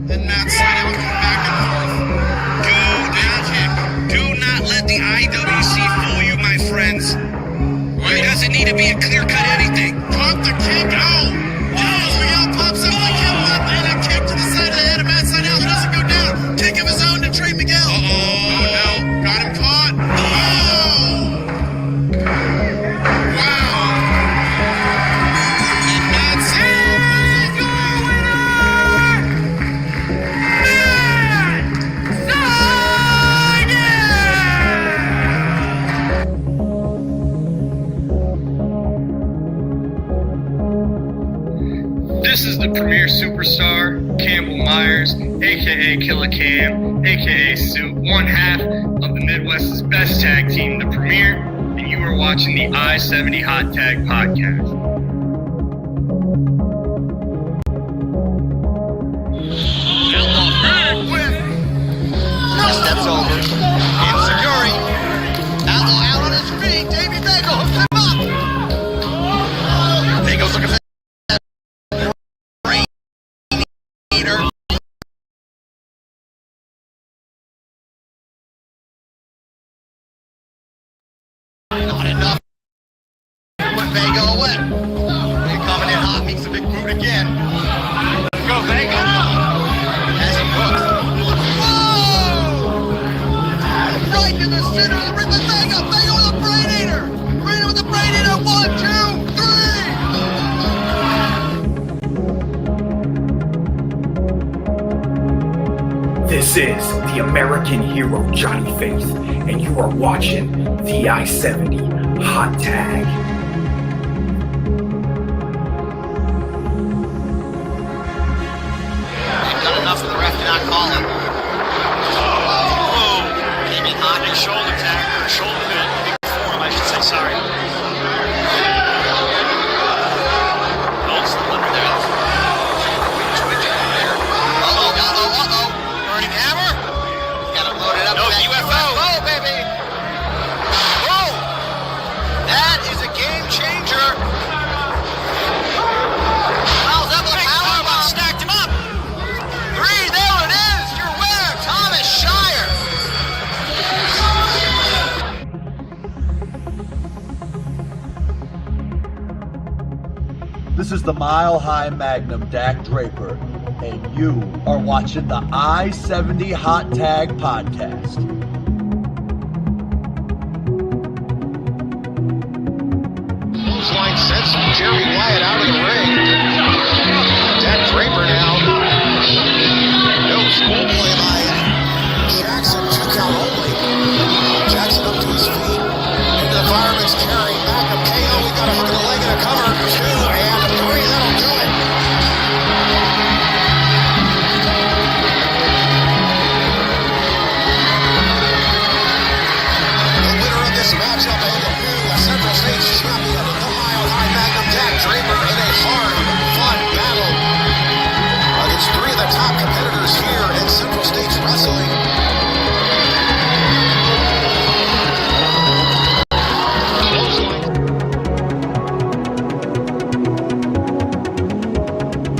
and Matt Sydal going back and forth. Go down kick. Do not let the IWC fool you, my friends. There doesn't need to be a clear-cut anything. Pump the kick out. Miguel pops up the kick up and a kick to the side of the head of Matt Sydal. He doesn't go down. Kick of his own to Trey Miguel. Oh no. Got him caught. Oh! Wow. And Matt Sydal your winner! This is the premier superstar, Campbell Myers, aka Killer Cam, aka Soup, one half of the Midwest's best tag team, the Premier, and you are watching the I-70 Hot Tag Podcast. Steps over. Insecurity. Outlaw out on his feet. Davey Bagel hooks him up. Bagel's looking for that brain eater. Not enough. Put Bagel away. They're coming in hot. Meets the big boot again. Go Bagel. As he hooks. Right in the center of the ring, the Vega with a brain eater! Rita with the brain eater, 1, 2, 3! This is the American hero Johnny Faith, and you are watching the I-70 Hot Tag. They've done enough for the ref to not call it. Hot and shoulder tag, or shoulder big form, I should say, sorry. Notes the limit there. Uh-oh. Burning hammer. You gotta load it up. No UFO, baby. Whoa. That is a game changer. Miles up with power stacked him up. 3, there it is. Your winner, Thomas Shire. This is the Mile High Magnum, Dak Draper, and you are watching the I-70 Hot Tag Podcast. Clothesline sets Jerry Wyatt out of the ring. Dak Draper now. No schoolboy by Jackson, 2 count only. Jackson up to his feet. Into the fireman's carry. Magnum KO. We got a hook in the leg and a cover. 2 and 3. That'll do it. The winner of this matchup and the new Central Stage champion, the Mile High Magnum Dak Draper, in a hard-fought battle against 3 of the top competitors here in Central States Wrestling.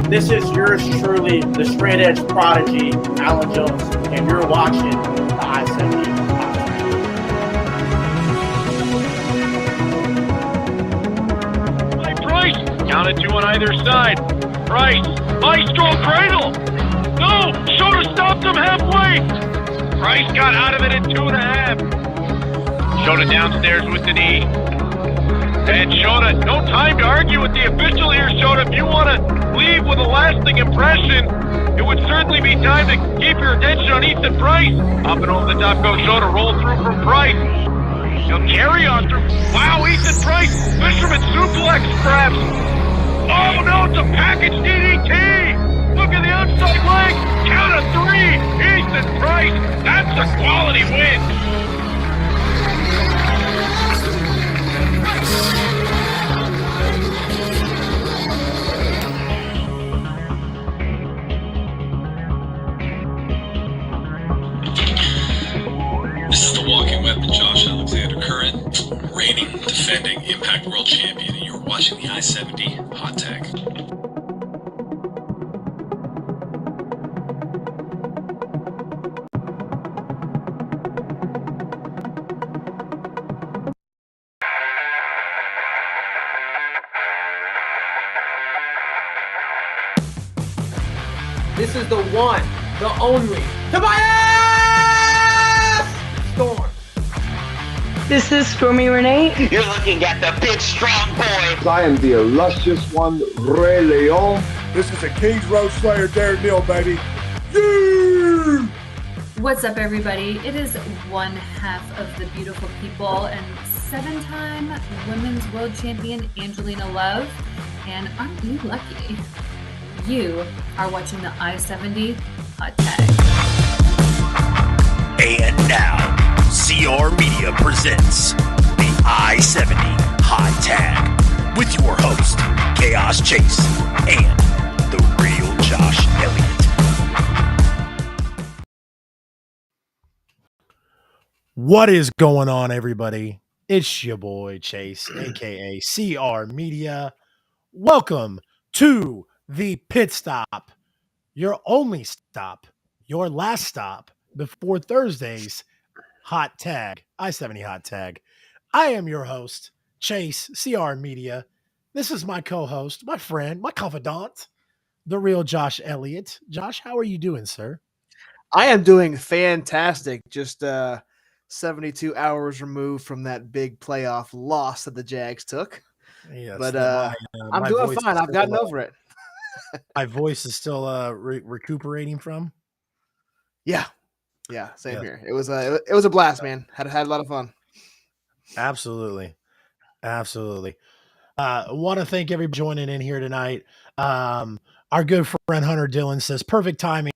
This is yours truly, the straight edge prodigy, Alan Jones, and you're watching the I-70 Hey, Price! Counted 2 on either side. Price! Maestro cradle! No! Shota stopped him halfway! Price got out of it in 2.5. Shota downstairs with the knee. And Shota, no time to argue with the official here, Shota. If you want to leave with a lasting impression, it would certainly be time to keep your attention on Ethan Price. Up and over the top goes Shota, roll through from Price. He'll carry on through. Wow, Ethan Price, fisherman suplex perhaps. Oh no, it's a package DDT. Look at the outside leg. Count of 3. Ethan Price, that's a quality win. This is the walking weapon, Josh Alexander, current reigning, defending Impact World Champion, and you're watching the I-70 Hot Tag. This is the one, the only, Tobias Storm. This is Stormy Renee. You're looking at the big strong boy. I am the illustrious one, Ray Leon. This is a Kings Road Slayer, Darren Neal, baby. Yeah! What's up, everybody? It is one half of the beautiful people and 7-time women's world champion Angelina Love. And aren't you lucky? You are watching the I-70 Hot Tag. And now, CR Media presents the I-70 Hot Tag with your host, Chaos Chase, and the real Josh Elliott. What is going on, everybody? It's your boy Chase, aka CR Media. Welcome to the Pit Stop, your only stop, your last stop before Thursday's Hot Tag, I-70 Hot Tag. I am your host, Chase, CR Media. This is my co-host, my friend, my confidant, the real Josh Elliott. Josh, how are you doing, sir? I am doing fantastic. Just 72 hours removed from that big playoff loss that the Jags took. Yes, but I'm my doing fine. I've gotten over it. My voice is still recuperating from. Yeah, same here. It was a blast, man. Had a lot of fun. Absolutely. Want to thank everybody joining in here tonight. Our good friend Hunter Dillon says perfect timing.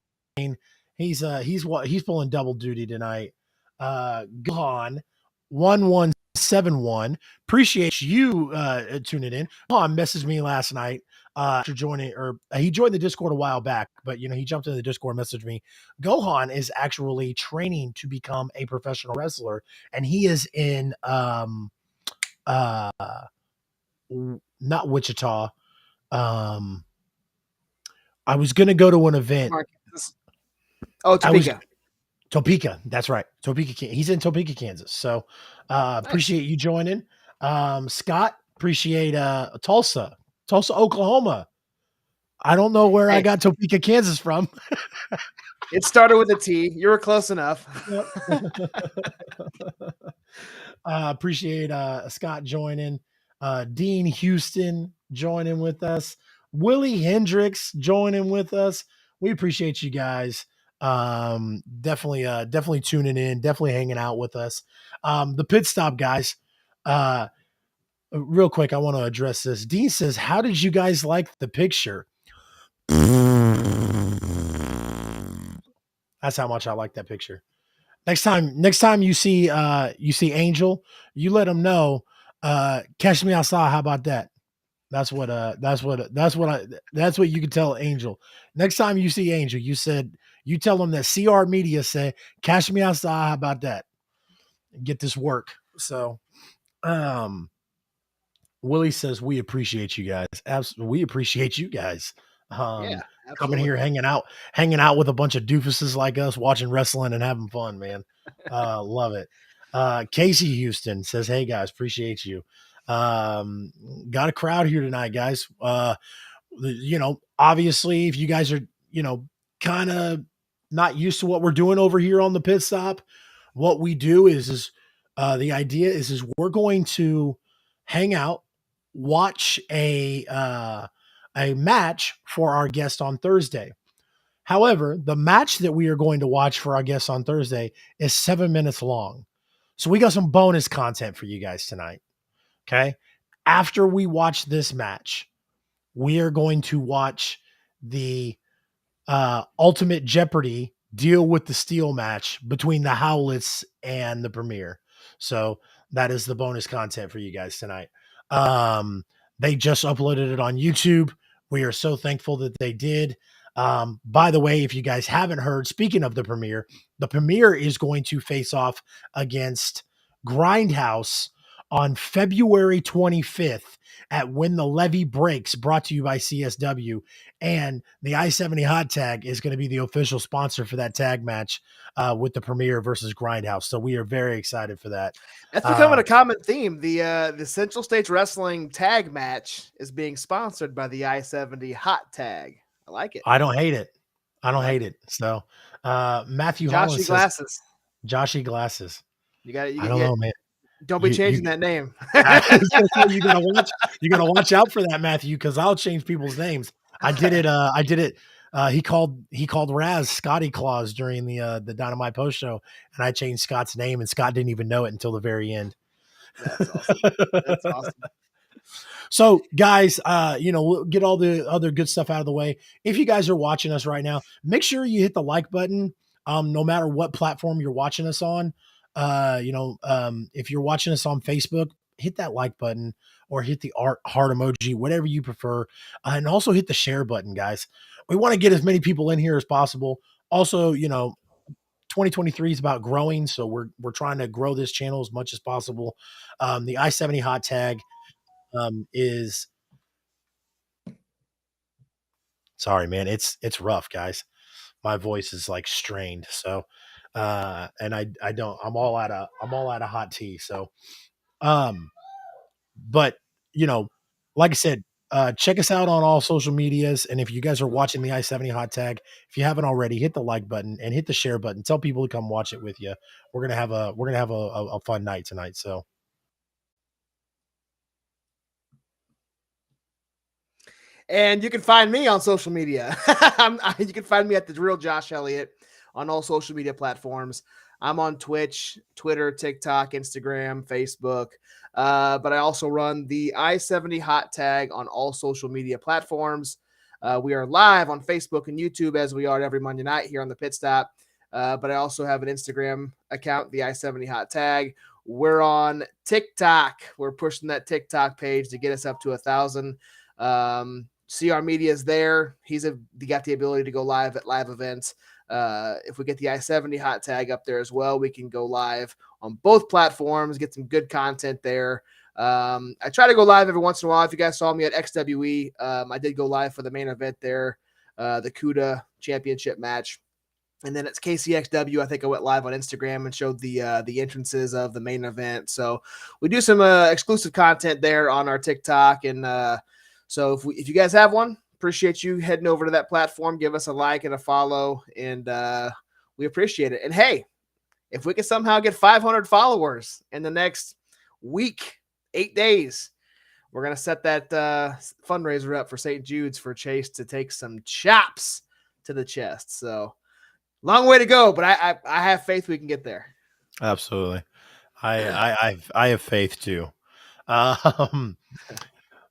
He's pulling double duty tonight. Gohan 1171. Appreciate you tuning in. Gohan messaged me last night after joining, or he joined the Discord a while back, but he jumped into the Discord, messaged me. Gohan is actually training to become a professional wrestler, and he is in not Wichita. I was gonna go to an event. Oh, Topeka. Topeka, that's right. Topeka, he's in Topeka, Kansas. So appreciate you joining. Scott, appreciate Tulsa, Oklahoma. I don't know where I got Topeka, Kansas from. It started with a T. You were close enough. Appreciate Scott joining. Dean Houston joining with us. Willie Hendricks joining with us. We appreciate you guys. Definitely tuning in, definitely hanging out with us. The Pit Stop guys, real quick, I want to address this. Dean says, how did you guys like the picture? That's how much I like that picture. Next time you see Angel, you let him know, catch me outside. How about that? That's what you can tell Angel. Next time you see Angel, you tell him that CR Media said, catch me outside. How about that? Get this work. So, Willie says, we appreciate you guys. Absolutely. We appreciate you guys. Coming here, hanging out with a bunch of doofuses like us, watching wrestling and having fun, man. Love it. Casey Houston says, hey guys, appreciate you. Got a crowd here tonight, guys. Obviously if you guys are, kind of not used to what we're doing over here on the Pit Stop, what we do is the idea is we're going to hang out, watch a match for our guest on Thursday. However, the match that we are going to watch for our guest on Thursday is 7 minutes long. So we got some bonus content for you guys tonight. Okay. After we watch this match, we are going to watch the Ultimate Jeopardy Deal with the Steel match between the Howletts and the Premier. So that is the bonus content for you guys tonight. They just uploaded it on YouTube. We are so thankful that they did. By the way, if you guys haven't heard, speaking of the Premier is going to face off against Grindhouse on February 25th at When the Levee Breaks, brought to you by CSW. And the I-70 Hot Tag is going to be the official sponsor for that tag match with the Premier versus Grindhouse. So we are very excited for that. That's becoming a common theme. The Central States Wrestling tag match is being sponsored by the I-70 Hot Tag. I like it. I don't hate it. I don't hate it. So, Matthew Holland Joshy says, Glasses. Joshy Glasses. You got it. I don't know, man. Don't be changing that name. You gotta watch out for that, Matthew, because I'll change people's names. I did it. He called Raz Scotty Claus during the Dynamite post show, and I changed Scott's name, and Scott didn't even know it until the very end. That's awesome. That's awesome. So, guys, we'll get all the other good stuff out of the way. If you guys are watching us right now, make sure you hit the like button, no matter what platform you're watching us on. If you're watching us on Facebook, hit that like button or hit the heart emoji, whatever you prefer. And also hit the share button, guys. We want to get as many people in here as possible. Also, 2023 is about growing. So we're trying to grow this channel as much as possible. The I-70 hot tag is, sorry, man, it's rough, guys. My voice is like strained. So, and I'm all out of hot tea. So, but like I said, check us out on all social medias. And if you guys are watching the I-70 hot tag, if you haven't already, hit the like button and hit the share button. Tell people to come watch it with you. We're going to have a fun night tonight. So, and you can find me on social media. You can find me at the Real Josh Elliott on all social media platforms. I'm on Twitch, Twitter, TikTok, Instagram, Facebook. But I also run the I-70 hot tag on all social media platforms. We are live on Facebook and YouTube as we are every Monday night here on the Pit Stop. But I also have an Instagram account, the I-70 hot tag. We're on TikTok. We're pushing that TikTok page to get us up to 1,000. CR Media is there. He got the ability to go live at live events. If we get the I-70 hot tag up there as well, we can go live on both platforms, get some good content there. I try to go live every once in a while. If you guys saw me at XWE, I did go live for the main event there, the CUDA championship match. And then it's KCXW. I think I went live on Instagram and showed the entrances of the main event. So we do some exclusive content there on our TikTok. And so if you guys have one, appreciate you heading over to that platform. Give us a like and a follow, and we appreciate it. And hey, if we can somehow get 500 followers in the next week, 8 days, we're going to set that fundraiser up for St. Jude's for Chase to take some chops to the chest. So long way to go, but I have faith we can get there. Absolutely. I have faith too.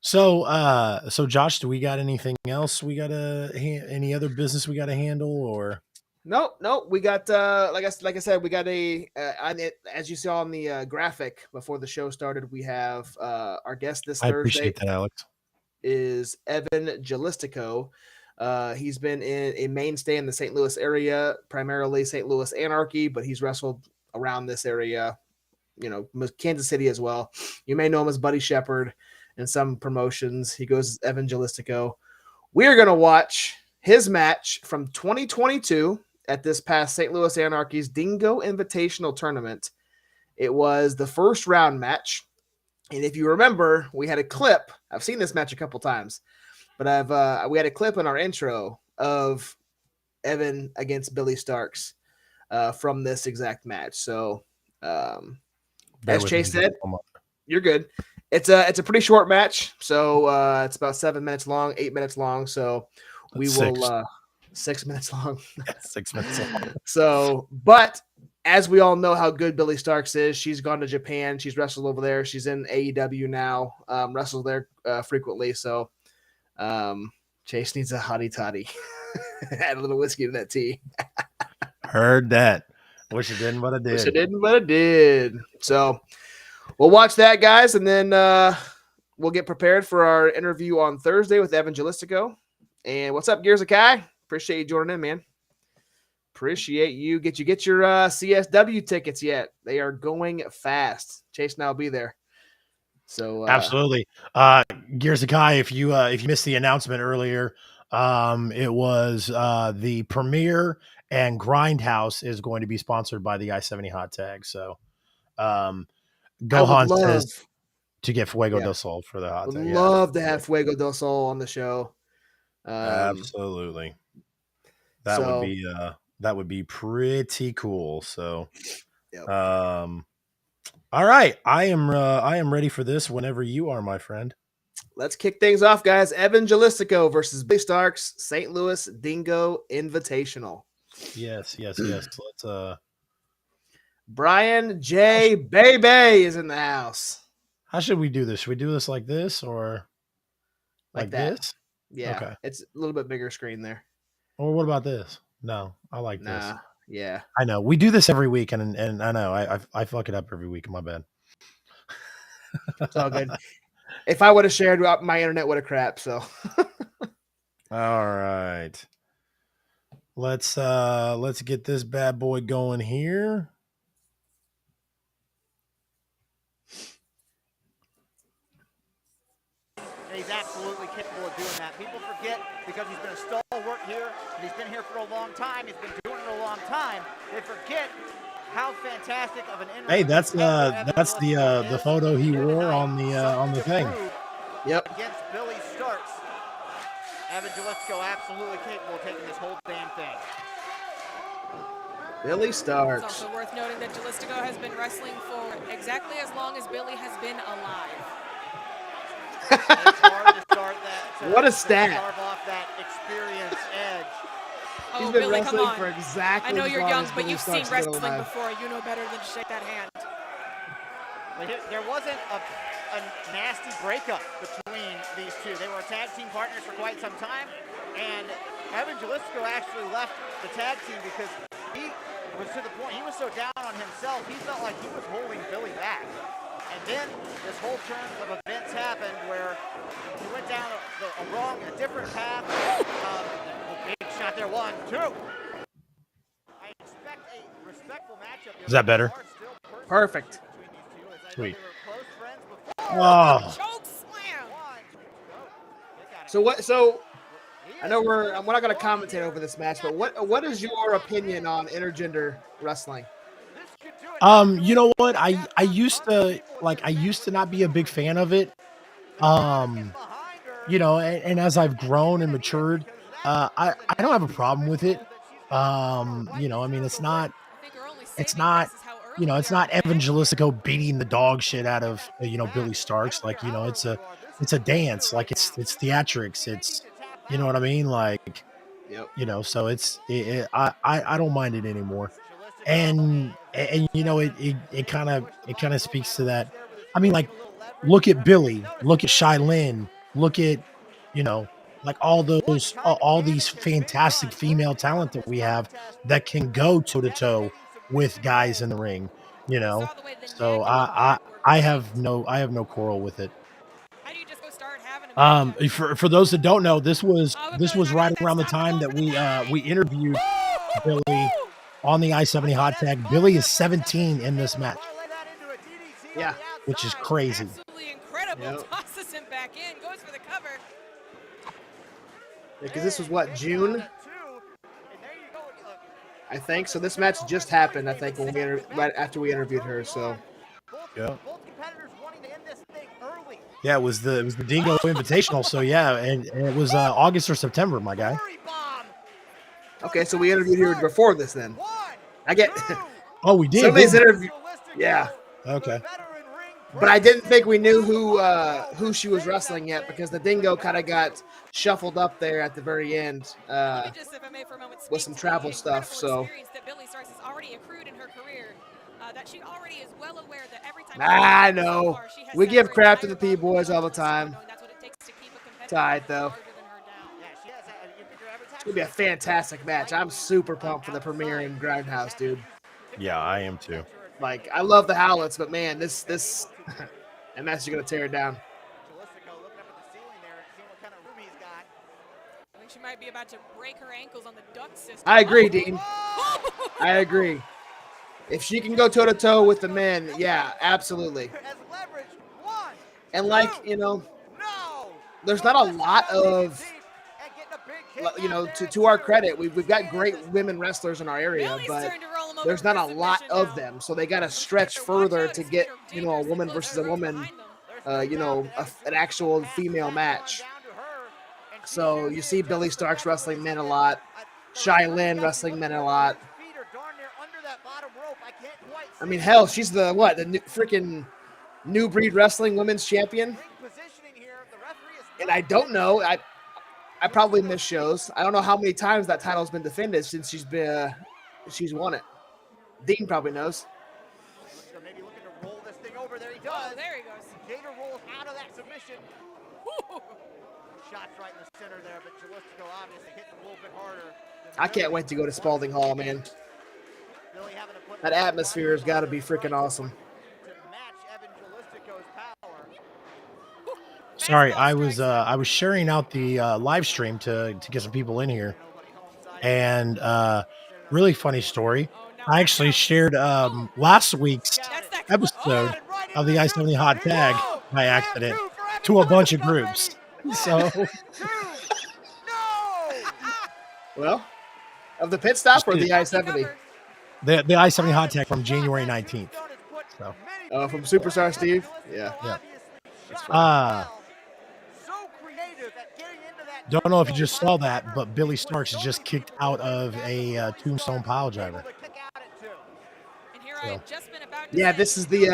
So Josh, do we got anything else? We got any other business we got to handle, or? No. We got like I said, we got as you saw on the graphic before the show started. We have our guest this Thursday. I appreciate that, Alex. Is Evan Gelistico. He's been a mainstay in the St. Louis area, primarily St. Louis Anarchy, but he's wrestled around this area, Kansas City as well. You may know him as Buddy Shepherd in some promotions. He goes Evan Gelistico. We are going to watch his match from 2022 at this past St. Louis Anarchy's Dingo Invitational Tournament. It was the first round match. And if you remember, we had a clip. I've seen this match a couple times, but we had a clip in our intro of Evan against Billie Starkz from this exact match. So as Chase said, you're good. It's a pretty short match, so it's about 7 minutes long, 8 minutes long. So we will 6 minutes long. 6 minutes long. So, but as we all know how good Billie Starkz is, she's gone to Japan. She's wrestled over there. She's in AEW now. Wrestles there frequently. So Chase needs a hottie toddy. Add a little whiskey to that tea. Heard that. Wish it didn't, but it did. Wish it didn't, but it did. So we'll watch that, guys, and then we'll get prepared for our interview on Thursday with Evan Gelistico. And what's up, Gears of Kai? Appreciate you joining in, man. Appreciate you. Get your CSW tickets yet. They are going fast. Chase and I will be there. So absolutely. Gears of Kai, if you missed the announcement earlier, it was the Premiere and Grindhouse is going to be sponsored by the I-70 hot tag. So Gohan says to get Fuego del Sol for the hot tag. Love to have Fuego del Sol on the show. Absolutely. That would be pretty cool. So, Yep. all right, I am ready for this whenever you are, my friend. Let's kick things off, guys. Evan Gelistico versus Billie Starkz, St. Louis Dingo Invitational. Yes. Let's Brian J. Baby is in the house. How should we do this? Should we do this like this or like that? this? Yeah. Okay. It's a little bit bigger screen there. Or what about this? No, I like this. Yeah. I know. We do this every week and I know I fuck it up every week. My bad. It's all good. If I would have shared, my internet would have crapped. So, all right, let's get this bad boy going here. He's absolutely capable of doing that. People forget because he's been a stalwart here and he's been here for a long time. He's been doing it a long time. They forget how fantastic of an. Hey, that's the photo he wore on the thing. Yep. Against Billie Starkz. Evan Gelistico absolutely capable of taking this whole damn thing. Billie Starkz. It's also worth noting that Gelistico has been wrestling for exactly as long as Billie has been alive. It's hard to start that. What a stat. Carve off that experience edge. He's Oh, been Billie, come wrestling on. for exactly. I know you're as long young, as but Billie you've seen Starkz has been wrestling alive. before. You know better than to shake that hand. There wasn't a nasty breakup between these two. They were tag team partners for quite some time, and Evan Gelistico actually left the tag team because he was to the point, he was so down on himself, he felt like he was holding Billie back. And then this whole turn of events happened where he went down a different path. Big shot there, 1, 2. I expect a respectful matchup. Is that better? Perfect. Sweet. Oh. So I know we're not going to commentate over this match, but what is your opinion on intergender wrestling? You know what? I used to not be a big fan of it. You know, and as I've grown and matured, I don't have a problem with it. You know, I mean, it's not, you know, it's not Evan Gelistico beating the dog shit out of, you know, Billie Starkz. Like, you know, it's a dance, like it's theatrics. It's, you know what I mean? Like, you know, so I don't mind it anymore. And you know, it kind of speaks to that. I mean, like, look at Billie, look at Shylin, look at, you know, like all these fantastic female talent that we have that can go toe to toe with guys in the ring, you know. So I have no quarrel with it. For those that don't know, this was right around the time that we interviewed Billie on the I-70 hot tag. Billie is 17 in this match. Yeah, which is crazy. Absolutely incredible. Tosses him back in, goes for the cover. Because this was what, June? I think so. This match just happened. I think when right after we interviewed her. So yeah. Yeah, it was the Dingo Invitational. So yeah, and it was August or September, my guy. Okay, so we interviewed her before this. Then I get. Oh, we did. Somebody's interview. Yeah. Okay. But I didn't think we knew who she was wrestling yet because the Dingo kind of got shuffled up there at the very end with some travel stuff. So. I know. We give crap to the P-boys all the time. It's all right, though. It's going to be a fantastic match. I'm super pumped for the premiere in Grindhouse, dude. Yeah, I am too. Like, I love the Howletts, but man, this and that's going to tear it down. I think she might be about to break her ankles on the duct system. I agree, Dean. I agree. If she can go toe-to-toe with the men, yeah, absolutely. And like, you know, there's not a lot of, you know, to our credit, we've got great women wrestlers in our area, but there's not a lot of them. So they got to stretch further to get, you know, a woman versus a woman, you know, an actual female match. So you see Billie Starkz wrestling men a lot. Lynn wrestling men a lot. I mean, hell, she's the freaking New Breed Wrestling Women's Champion. And I don't know. I probably miss shows. I don't know how many times that title's been defended since she's won it. Dean probably knows. Maybe looking to roll this thing over. There he does. Oh, there he goes. Gator rolls out of that submission. Shots right in the center there, but Gelistico obviously hitting a little bit harder. I can't wait to go to Spalding Hall, man. That atmosphere has got to be freaking awesome. Sorry, I was sharing out the live stream to get some people in here, and really funny story. I actually shared last week's episode of the I-70 Hot Tag by accident to a bunch of groups. So, well, of the pit stop or the I-70? The I-70 Hot Tag from January 19th. So, from Superstar Steve? Yeah. Don't know if you just saw that, but Billie Starkz is just kicked out of a tombstone pile driver. So. Yeah, this is this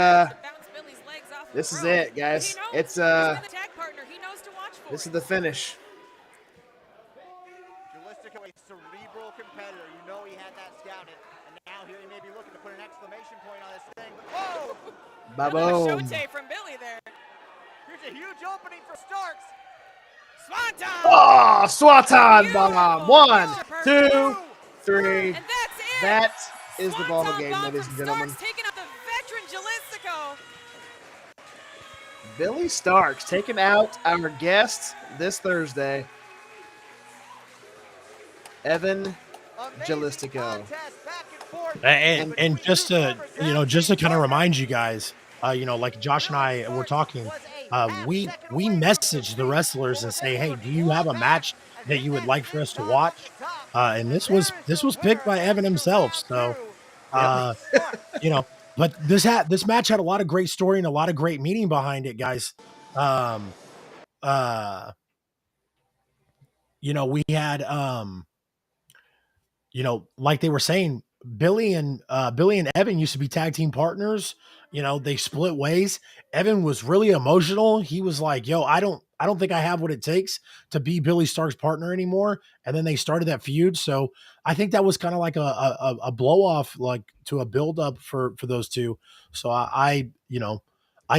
is it, guys. It's this is the finish. Gelistico, a cerebral competitor. You know he had that scouted, and now here he may be looking to put an exclamation point on this thing. Whoa! Ba-boom. Showtime from Billie there. Here's a huge opening for Starkz. Swanton! Oh, Swanton bomb. 1, 2, 3. And that's it. That is the ball Swanton game, bomb ladies and from gentlemen. Starkz, taking out the veteran Gelistico. Billie Starkz taking out our guest this Thursday, Evan Gelistico. And just to kind of remind you guys, like Josh and I were talking, we message the wrestlers and say, hey, do you have a match that you would like for us to watch? And this was picked by Evan himself. So, but this match had a lot of great story and a lot of great meaning behind it, guys. We had, like they were saying, Billie and Evan used to be tag team partners. They split ways. Evan was really emotional. He was like, yo, I don't think I have what it takes to be Billie Starkz' partner anymore. And then they started that feud. So I think that was kind of like a blow off, like to a build up for those two. So I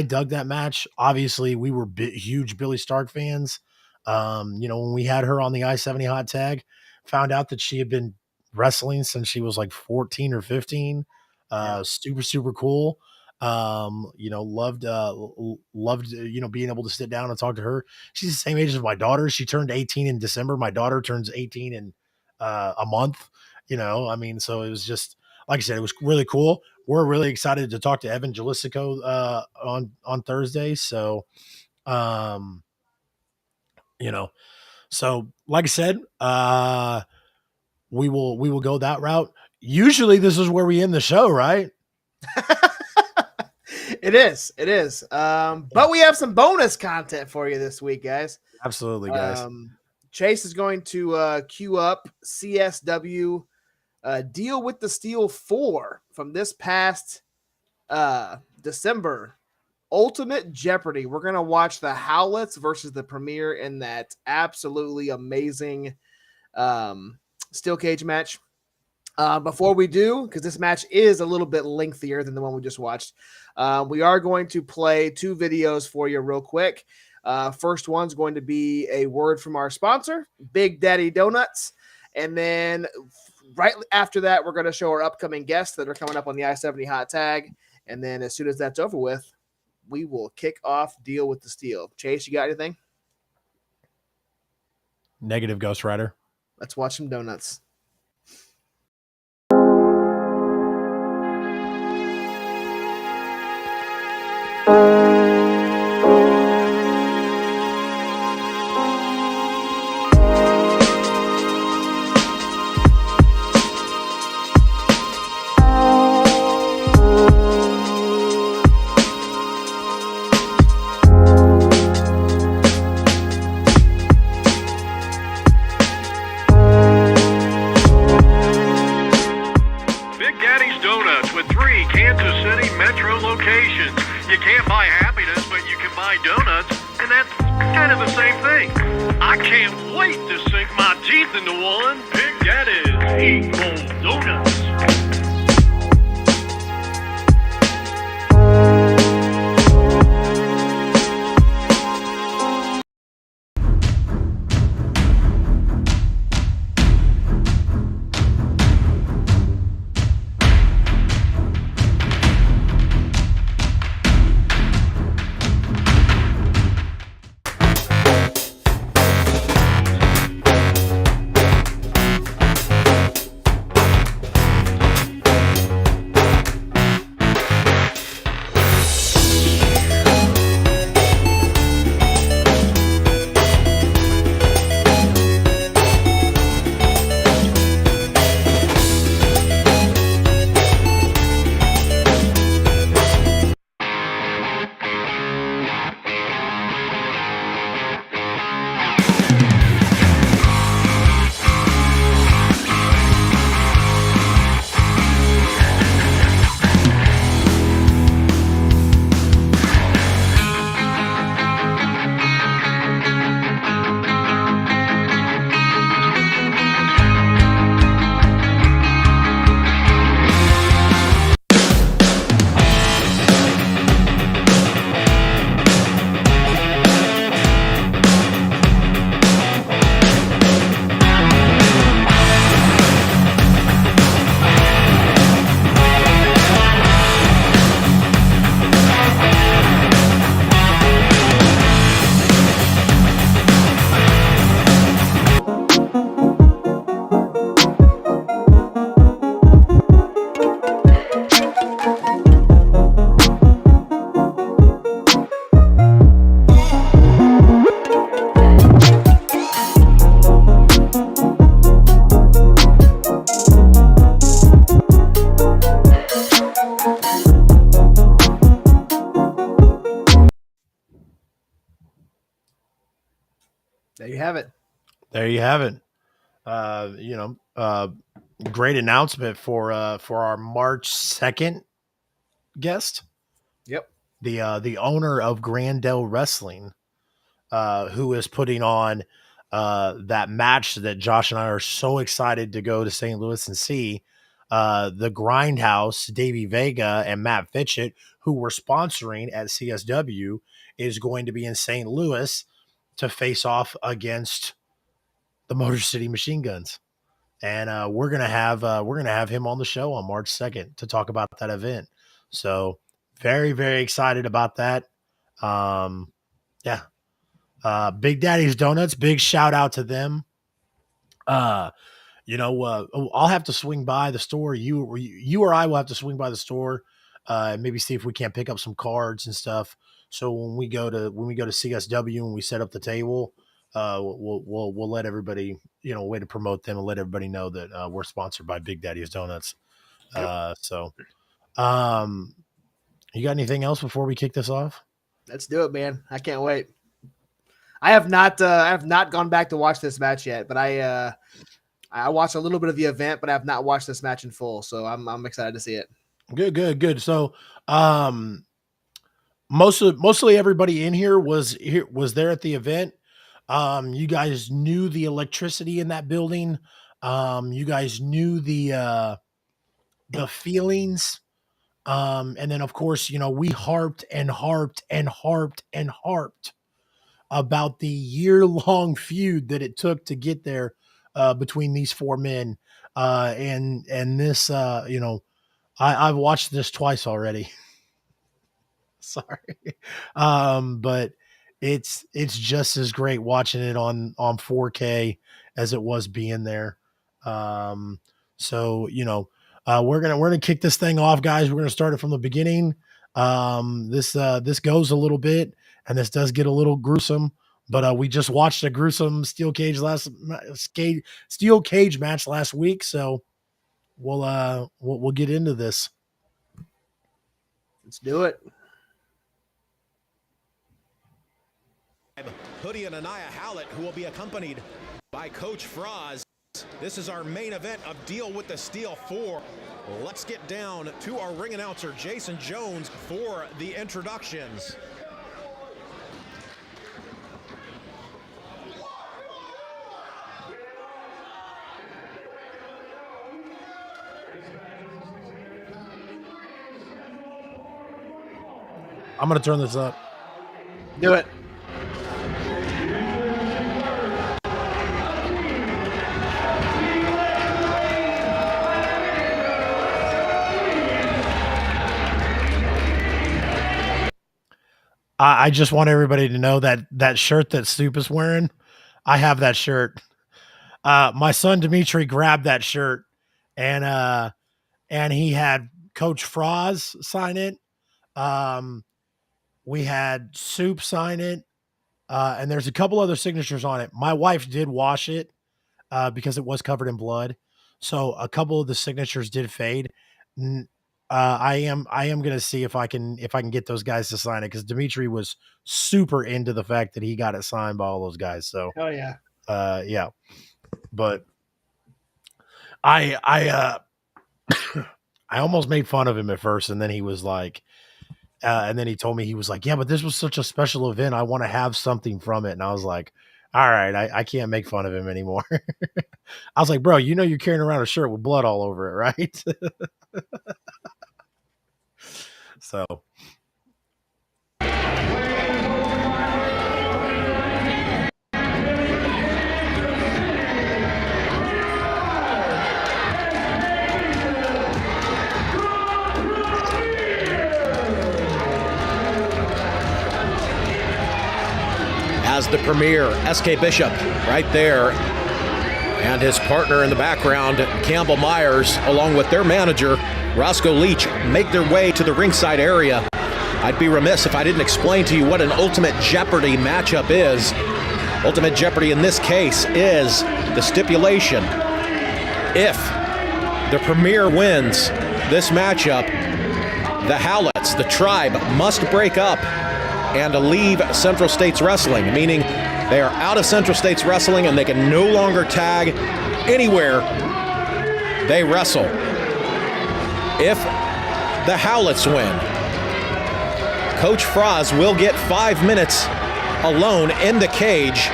dug that match. Obviously we were huge Billie Starkz fans. When we had her on the I-70 Hot Tag, found out that she had been wrestling since she was like 14 or 15. Super, super cool. Loved being able to sit down and talk to her. She's the same age as my daughter. She turned 18 in December. My daughter turns 18 in a month. So it was just, like I said, it was really cool. We're really excited to talk to Evan Gelistico on Thursday. So, so like I said, we will go that route. Usually this is where we end the show, right? It is. But we have some bonus content for you this week, guys. Absolutely, guys. Chase is going to queue up CSW Deal with the Steel 4 from this past December. Ultimate Jeopardy. We're going to watch the Howletts versus the Premier in that absolutely amazing steel cage match. Before we do, because this match is a little bit lengthier than the one we just watched, we are going to play 2 videos for you real quick. First one's going to be a word from our sponsor, Big Daddy Donuts. And then right after that, we're going to show our upcoming guests that are coming up on the I-70 Hot Tag. And then as soon as that's over with, we will kick off Deal with the Steel. Chase, you got anything? Negative, Ghost Rider. Let's watch some donuts. Kind of the same thing. I can't wait to sink my teeth into one. Big Daddy's Eat Donuts. There you have it. There you have it. Great announcement for our March 2nd guest. Yep. The owner of Grandel Wrestling, who is putting on that match that Josh and I are so excited to go to St. Louis and see. The Grindhouse, Davey Vega and Matt Fitchett, who were sponsoring at CSW, is going to be in St. Louis to face off against the Motor City Machine Guns. And we're gonna have him on the show on March 2nd to talk about that event. So very, very excited about that. Big Daddy's Donuts, big shout out to them. I'll have to swing by the store. You or I will have to swing by the store and maybe see if we can't pick up some cards and stuff. So when we go to CSW and we set up the table, we'll let everybody, way to promote them and let everybody know that we're sponsored by Big Daddy's Donuts. You got anything else before we kick this off? Let's do it, man. I can't wait. I have not gone back to watch this match yet, but I watched a little bit of the event, but I have not watched this match in full, so I'm excited to see it. Good. So, mostly everybody in here was there at the event. You guys knew the electricity in that building. You guys knew the feelings. And then of course, we harped about the year-long feud that it took to get there between these four men. And this, I've watched this twice already. Sorry. But it's just as great watching it on 4K as it was being there. We're gonna kick this thing off, guys. We're gonna start it from the beginning. This goes a little bit, and this does get a little gruesome. But we just watched a gruesome steel cage match last week, so we'll get into this. Let's do it. Hoodie and Anaya Howlett, who will be accompanied by Coach Froz. This is our main event of Deal with the Steel 4. Let's get down to our ring announcer, Jason Jones, for the introductions. I'm going to turn this up. Do it. I just want everybody to know that that shirt that Stoop is wearing, I have that shirt. My son Dimitri grabbed that shirt, and he had Coach Froz sign it. We had Soup sign it, and there's a couple other signatures on it. My wife did wash it because it was covered in blood, so a couple of the signatures did fade. I am going to see if I can get those guys to sign it, because Dimitri was super into the fact that he got it signed by all those guys. So, oh yeah, yeah. But I I almost made fun of him at first, and then he was like, and then he told me, he was like, yeah, but this was such a special event. I want to have something from it. And I was like, all right, I can't make fun of him anymore. I was like, bro, you know, you're carrying around a shirt with blood all over it, right? So. As the premier, SK Bishop right there, and his partner in the background, Campbell Myers, along with their manager, Roscoe Leach, make their way to the ringside area. I'd be remiss if I didn't explain to you what an Ultimate Jeopardy matchup is. Ultimate Jeopardy in this case is the stipulation: if the premier wins this matchup, the Howletts, the tribe, must break up and leave Central States Wrestling, meaning they are out of Central States Wrestling and they can no longer tag anywhere they wrestle. If the Howletts win, Coach Froz will get 5 minutes alone in the cage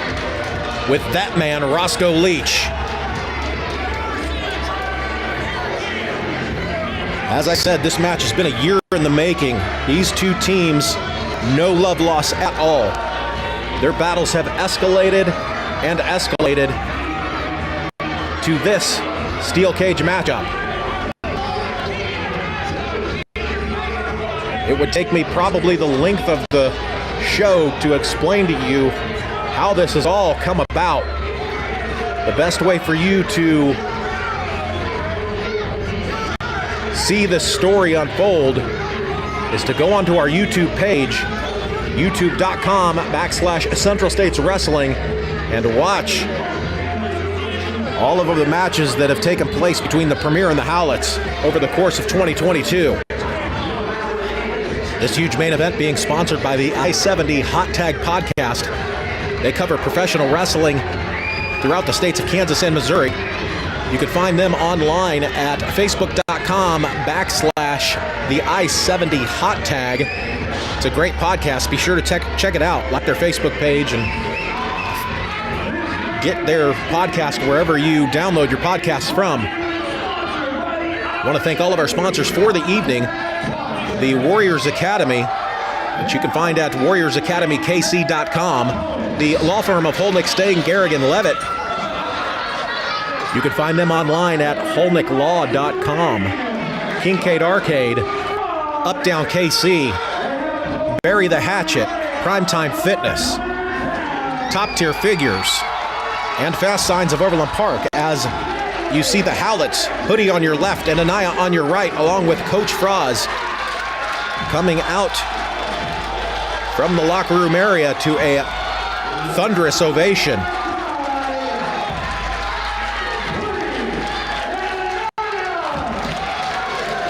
with that man, Roscoe Leach. As I said, this match has been a year in the making. These two teams, no love lost at all. Their battles have escalated and escalated to this steel cage matchup. It would take me probably the length of the show to explain to you how this has all come about. The best way for you to see this story unfold is to go onto our YouTube page, youtube.com/Central States Wrestling, and watch all of the matches that have taken place between the Premier and the Howletts over the course of 2022. This huge main event being sponsored by the I-70 Hot Tag Podcast. They cover professional wrestling throughout the states of Kansas and Missouri. You can find them online at facebook.com/the I-70 Hot Tag. It's a great podcast. Be sure to check it out. Like their Facebook page and get their podcast wherever you download your podcasts from. I want to thank all of our sponsors for the evening. The Warriors Academy, which you can find at warriorsacademykc.com. The law firm of Holnick, Stang, Garrigan, Levitt. You can find them online at holnicklaw.com. Kincaid Arcade, Uptown KC, Bury the Hatchet, Primetime Fitness, Top Tier Figures, and Fast Signs of Overland Park, as you see the Howletts hoodie on your left and Anaya on your right, along with Coach Froz coming out from the locker room area to a thunderous ovation.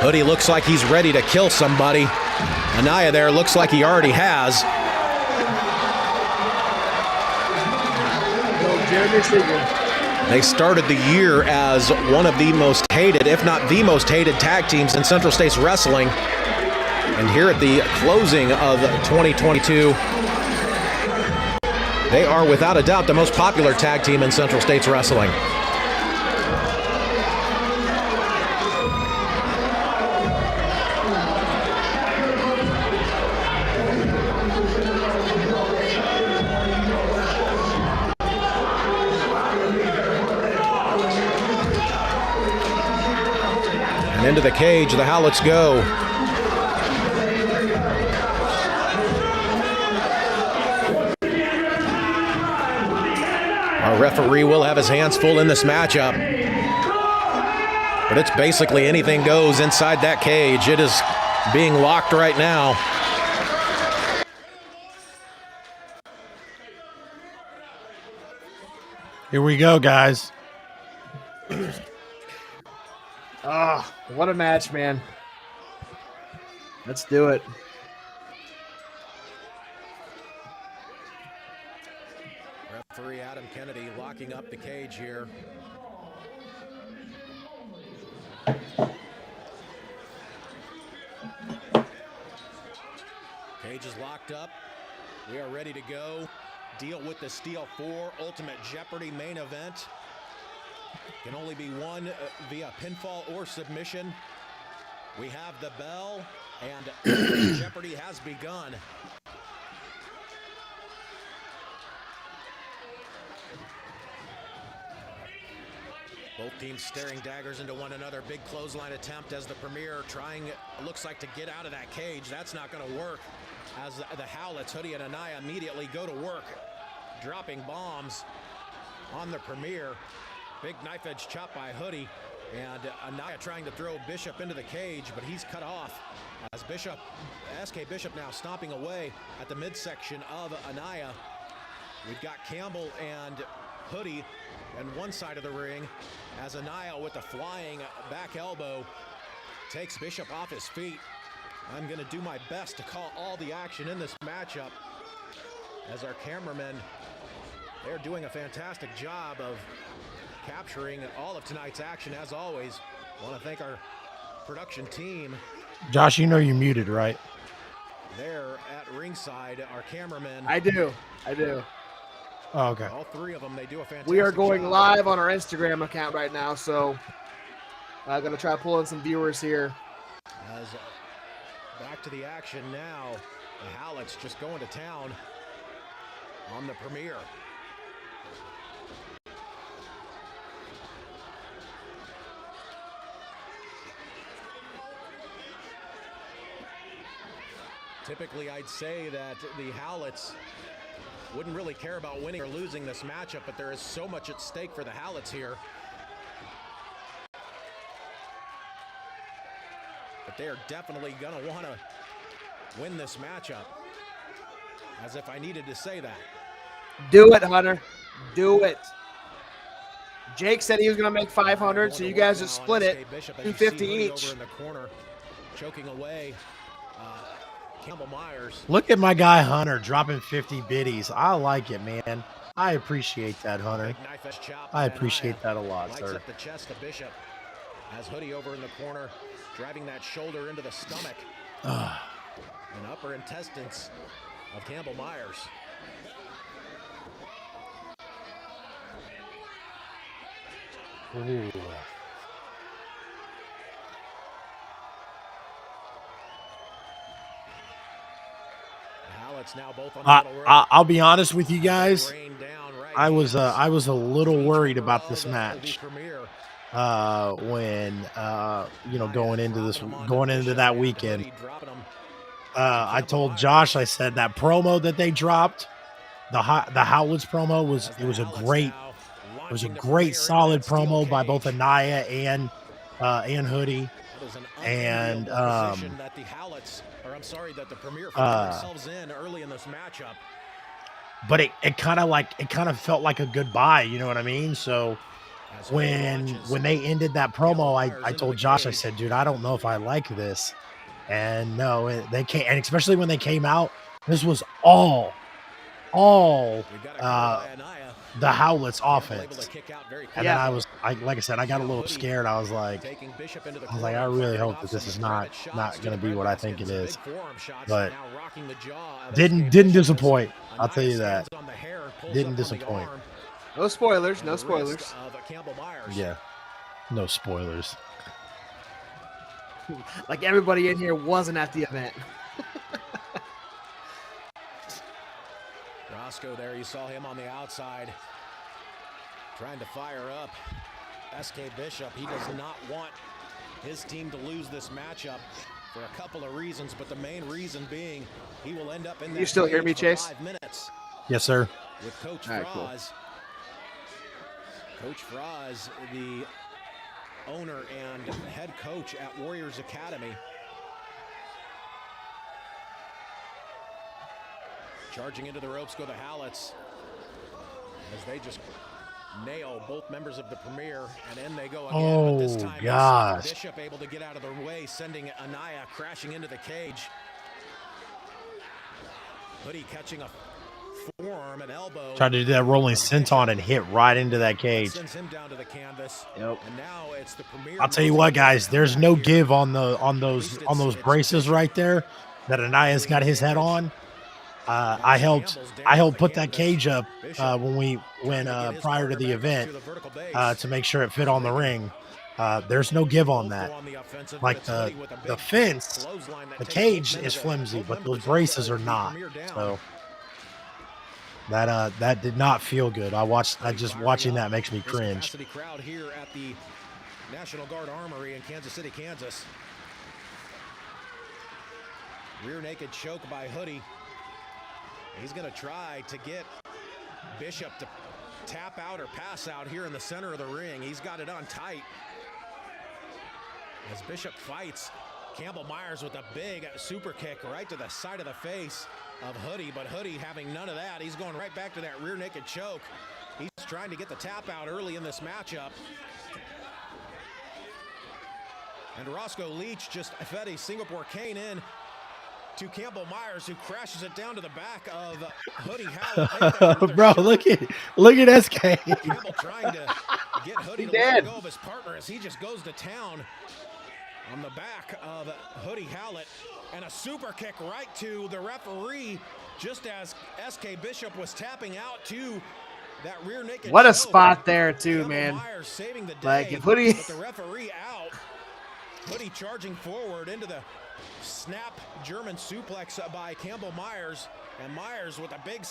Hoodie looks like he's ready to kill somebody. Anaya there looks like he already has. They started the year as one of the most hated, if not the most hated, tag teams in Central States Wrestling. And here at the closing of 2022, they are without a doubt the most popular tag team in Central States Wrestling. And into the cage, the Howletts go. Our referee will have his hands full in this matchup. But it's basically anything goes inside that cage. It is being locked right now. Here we go, guys. Oh, what a match, man. Let's do it. Referee Adam Kennedy locking up the cage here. Cage is locked up. We are ready to go. Deal with the Steel 4 Ultimate Jeopardy main event. Can only be won via pinfall or submission. We have the bell, and Jeopardy has begun. Both teams staring daggers into one another. Big clothesline attempt as the Premier trying, looks like, to get out of that cage. That's not going to work as the Howletts, Hoodie and Anaya, immediately go to work, dropping bombs on the Premier. Big knife edge chop by Hoodie, and Anaya trying to throw Bishop into the cage, but he's cut off as Bishop, SK Bishop now stomping away at the midsection of Anaya. We've got Campbell and Hoodie on one side of the ring as Anaya with the flying back elbow takes Bishop off his feet. I'm going to do my best to call all the action in this matchup as our cameramen, they're doing a fantastic job of capturing all of tonight's action as always. I want to thank our production team. Josh, you know you're muted, right? There at ringside, our cameramen. I do. Oh, okay. All three of them, they do a fantastic We are going job. live on our Instagram account right now, so I'm going to try to pull in some viewers here. As back to the action now, the Howletts just going to town on the Premier. Typically, I'd say that the Howletts wouldn't really care about winning or losing this matchup, but there is so much at stake for the Howletts here. But they are definitely going to want to win this matchup. As if I needed to say that. Do it, Hunter. Do it. Jake said he was going to make 500, so you guys just split it. 250 each. Over in the corner, choking away Campbell Myers. Look at my guy Hunter dropping 50 biddies. I like it, man. I appreciate that, Hunter. I appreciate that a lot, Lights sir. up the chest of Bishop as Hoodie over in the corner, driving that shoulder into the stomach and upper intestines of Campbell Myers. Ooh. Now both on the middle row. I'll be honest with you guys. I was a little worried about this match when going into that weekend. I told Josh, I said that promo that they dropped, the Howletts promo was a great solid promo by both Anaya and Hoodie. And that the Premier found themselves in early in this matchup. But it kind of felt like a goodbye, you know what I mean? So when they ended that promo, I told Josh, I said, dude, I don't know if I like this. And no, they can't, and especially when they came out, this was all the Howletts offense. And then I like I said, I got a little scared. I was like, I really hope that this is not going to be what I think it is. But didn't disappoint. I'll tell you that. Didn't disappoint. No spoilers. No spoilers. Yeah. No spoilers. Like everybody in here wasn't at the event. Roscoe there, you saw him on the outside trying to fire up SK Bishop. He does not want his team to lose this matchup for a couple of reasons, but the main reason being he will end up in that You still hear me, cage for Chase? 5 minutes. Yes, sir. With Coach All right, cool. Froz. Coach Froz, the owner and head coach at Warriors Academy. Charging into the ropes go the Howletts as they just nail both members of the Premier, and in they go again. But this time gosh. Bishop able to get out of their way, sending Anaya crashing into the cage. Hoodie catching a forearm, an elbow. Tried to do that rolling senton and hit right into that cage. Sends him down to the canvas. Yep. And now it's the Premier. I'll tell you what, guys. There's no give on those braces right there that Anaya's got his head on. I helped put that cage up when prior to the event to make sure it fit on the ring. There's no give on that. Like the fence, the cage is flimsy, but those braces are not. So that did not feel good. Just watching that makes me cringe. Crowd here at the National Guard Armory in Kansas City, Kansas. Rear naked choke by Hoodie. He's going to try to get Bishop to tap out or pass out here in the center of the ring. He's got it on tight. As Bishop fights, Campbell Myers with a big super kick right to the side of the face of Hoodie, but Hoodie having none of that. He's going right back to that rear naked choke. He's trying to get the tap out early in this matchup. And Roscoe Leach just fed a Singapore cane in to Campbell Myers, who crashes it down to the back of Hoodie Howlett. Bro, look at SK. Campbell trying to get Hoodie to let go of his partner as he just goes to town on the back of Hoodie Howlett, and a super kick right to the referee just as SK Bishop was tapping out to that rear naked. What a choke. spot there too, Campbell man. Myers saving the day, Like if Hoodie, but the referee out. Hoodie charging forward into the snap German suplex by Campbell Myers, and Myers with a big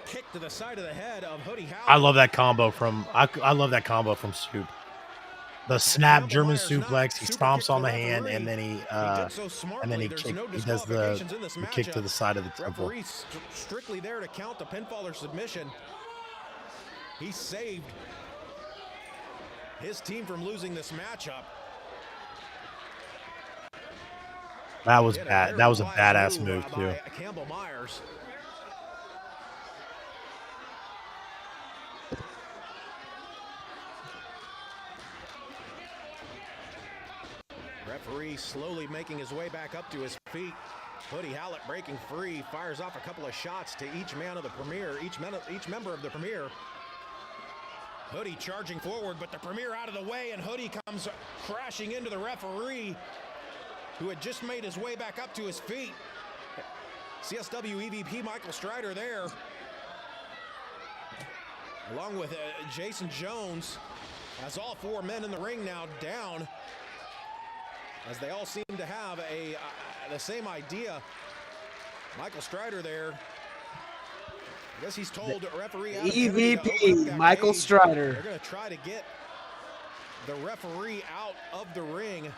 kick to the side of the head of Hoodie Howlett. I love that combo from Soup. The snap German suplex. He stomps on the hand, and then he does the kick to the side of the temple. Referee strictly there to count the pinfall or submission. He saved his team from losing this matchup. That was bad. That was a badass move too. Campbell Myers. Referee slowly making his way back up to his feet. Hoodie Howlett breaking free, fires off a couple of shots to each man of the Premier, each member of the Premier. Hoodie charging forward, but the Premier out of the way, and Hoodie comes crashing into the referee, who had just made his way back up to his feet. CSW EVP Michael Strider there, along with Jason Jones, as all 4 men in the ring now down, as they all seem to have the same idea. Michael Strider there. I guess he's told the referee EVP Michael Strider. They're going to try to get the referee out of the ring.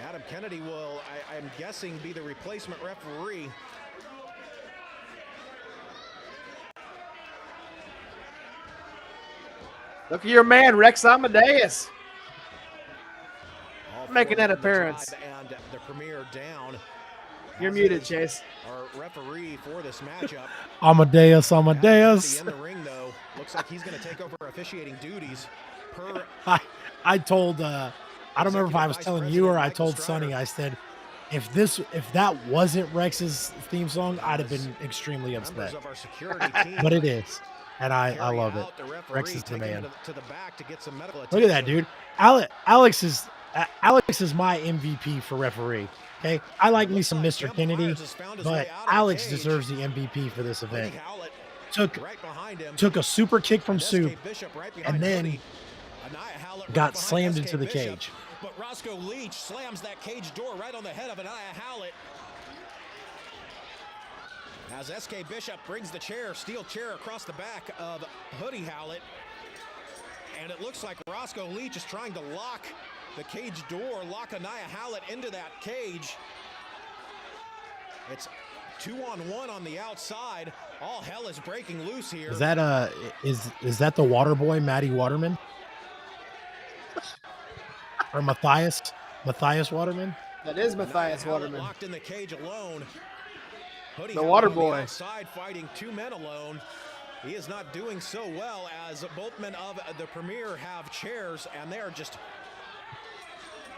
Adam Kennedy will, I'm guessing, be the replacement referee. Look at your man, Rex Amadeus, making that appearance. And the Premier down. You're muted, Chase. Our referee for this matchup. Amadeus. In the ring, though, looks like he's going to take over officiating duties. I told. I don't remember if I was telling you or I told Sonny. I said, if that wasn't Rex's theme song, I'd have been extremely upset. But it is, and I love it. Rex is the man. Look at that, dude. Alex is my MVP for referee. Okay, I like me some Mr. Kennedy, but Alex deserves the MVP for this event. Took a super kick from Soup, and then got slammed into the cage. But Roscoe Leach slams that cage door right on the head of Anaya Howlett. As SK Bishop brings the steel chair across the back of Hoodie Howlett. And it looks like Roscoe Leach is trying to lock the cage door, lock Anaya Howlett into that cage. It's 2-on-1 on the outside. All hell is breaking loose here. Is that is that the water boy, Matty Waterman? Or Matthias Waterman? That is Matthias Waterman. Locked in the cage alone. Hoodie The water on the boy. outside fighting 2 men alone. He is not doing so well as both men of the Premier have chairs, and they are just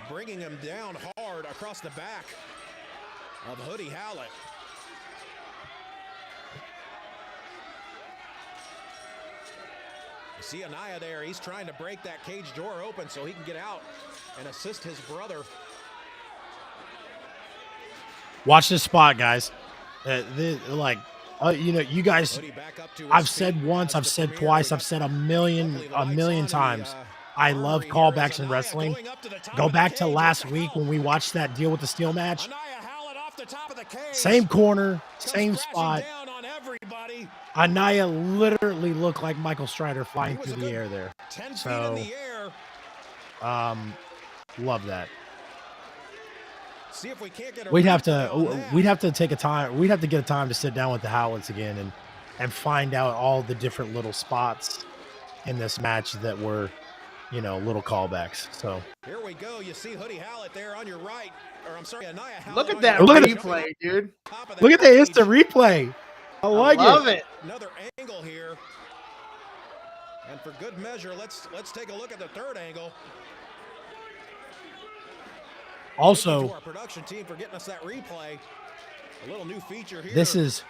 bringing him down hard across the back of Hoodie Howlett. You see Anaya there. He's trying to break that cage door open so he can get out and assist his brother. Watch this spot, guys. You guys, I've said once, I've said twice, I've said a million times. I love callbacks in wrestling. Go back to last week when we watched that deal with the steel match. Same corner, same spot. Anaya literally looked like Michael Strider flying through the air there. So, love that. See if we can't get we'd have to take a time. We'd have to get a time to sit down with the Howletts again and find out all the different little spots in this match that were, little callbacks. So here we go. You see Hoodie Howlett there on your right, or I'm sorry, Anaya Howlett. Look at that replay, dude. Look at the instant replay. I love it. Another angle here, and for good measure, let's take a look at the third angle. Also, to our production team for getting us that replay. A little new feature here. This is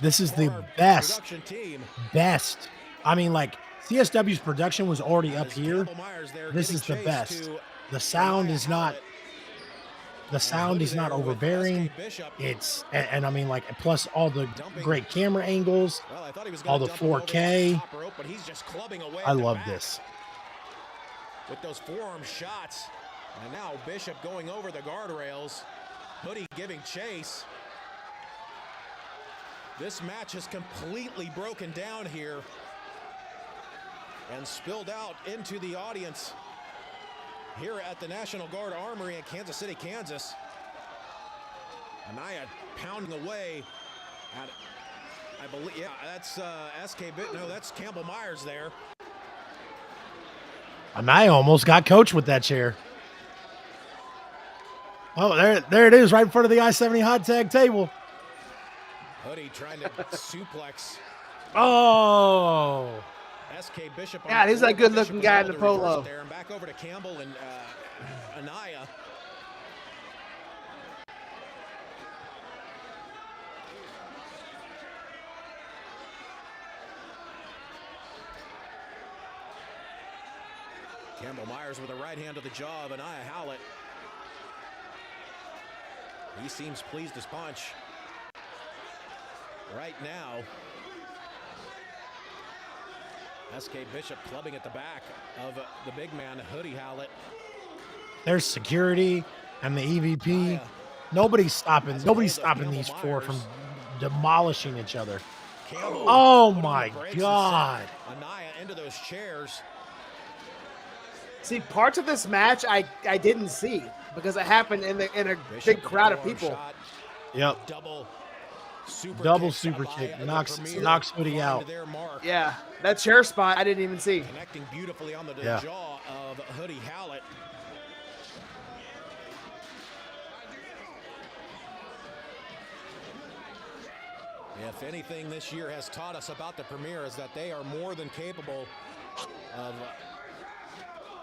the best. I mean, like CSW's production was already up here. This is the best. The sound is not overbearing. It's and I mean, like, plus all the great camera angles, all the 4K. I love this. With those forearm shots. And now Bishop going over the guardrails. Hoodie giving chase. This match is completely broken down here and spilled out into the audience here at the National Guard Armory in Kansas City, Kansas. Anaya pounding away at, I believe, yeah, that's that's Campbell Myers there. Anaya almost got coached with that chair. Oh, there it is, right in front of the I-70 hot tag table. Hoodie trying to suplex. Oh. SK Bishop. God, he's that good-looking guy in the polo. There and back over to Campbell and Anaya. Campbell Myers with a right hand to the jaw of Anaya Howlett. He seems pleased as punch right now. SK Bishop clubbing at the back of the big man, Hoodie Howlett. There's security and the EVP. Nobody's stopping these four from demolishing each other. Oh my God. Anaya into those chairs. See, parts of this match I didn't see because it happened in a big crowd of people. Yep. Double super kick knocks Hoodie out. Yeah, that chair spot I didn't even see. Connecting beautifully on the jaw of Hoodie Howlett. If anything this year has taught us about the Premier is that they are more than capable of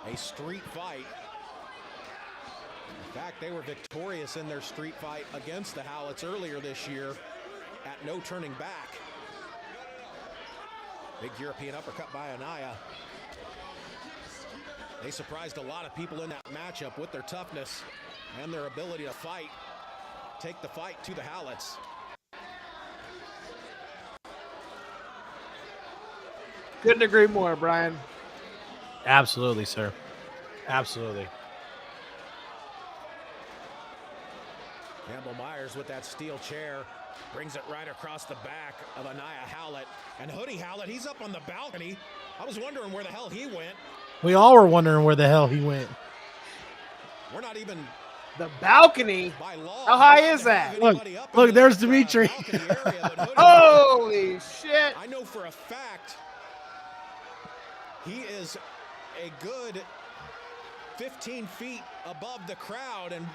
a street fight. In fact, they were victorious in their street fight against the Howletts earlier this year at no turning back. Big European uppercut by Anaya. They surprised a lot of people in that matchup with their toughness and their ability to fight. Take the fight to the Howletts. Couldn't agree more, Brian. Absolutely, sir. Absolutely. Campbell Myers with that steel chair brings it right across the back of Anaya Howlett. And Hoodie Howlett, he's up on the balcony. I was wondering where the hell he went. We all were wondering where the hell he went. We're not even the balcony. By law. How high is that? Look, there's Dimitri. Holy shit. I know for a fact he is a good 15 feet above the crowd, and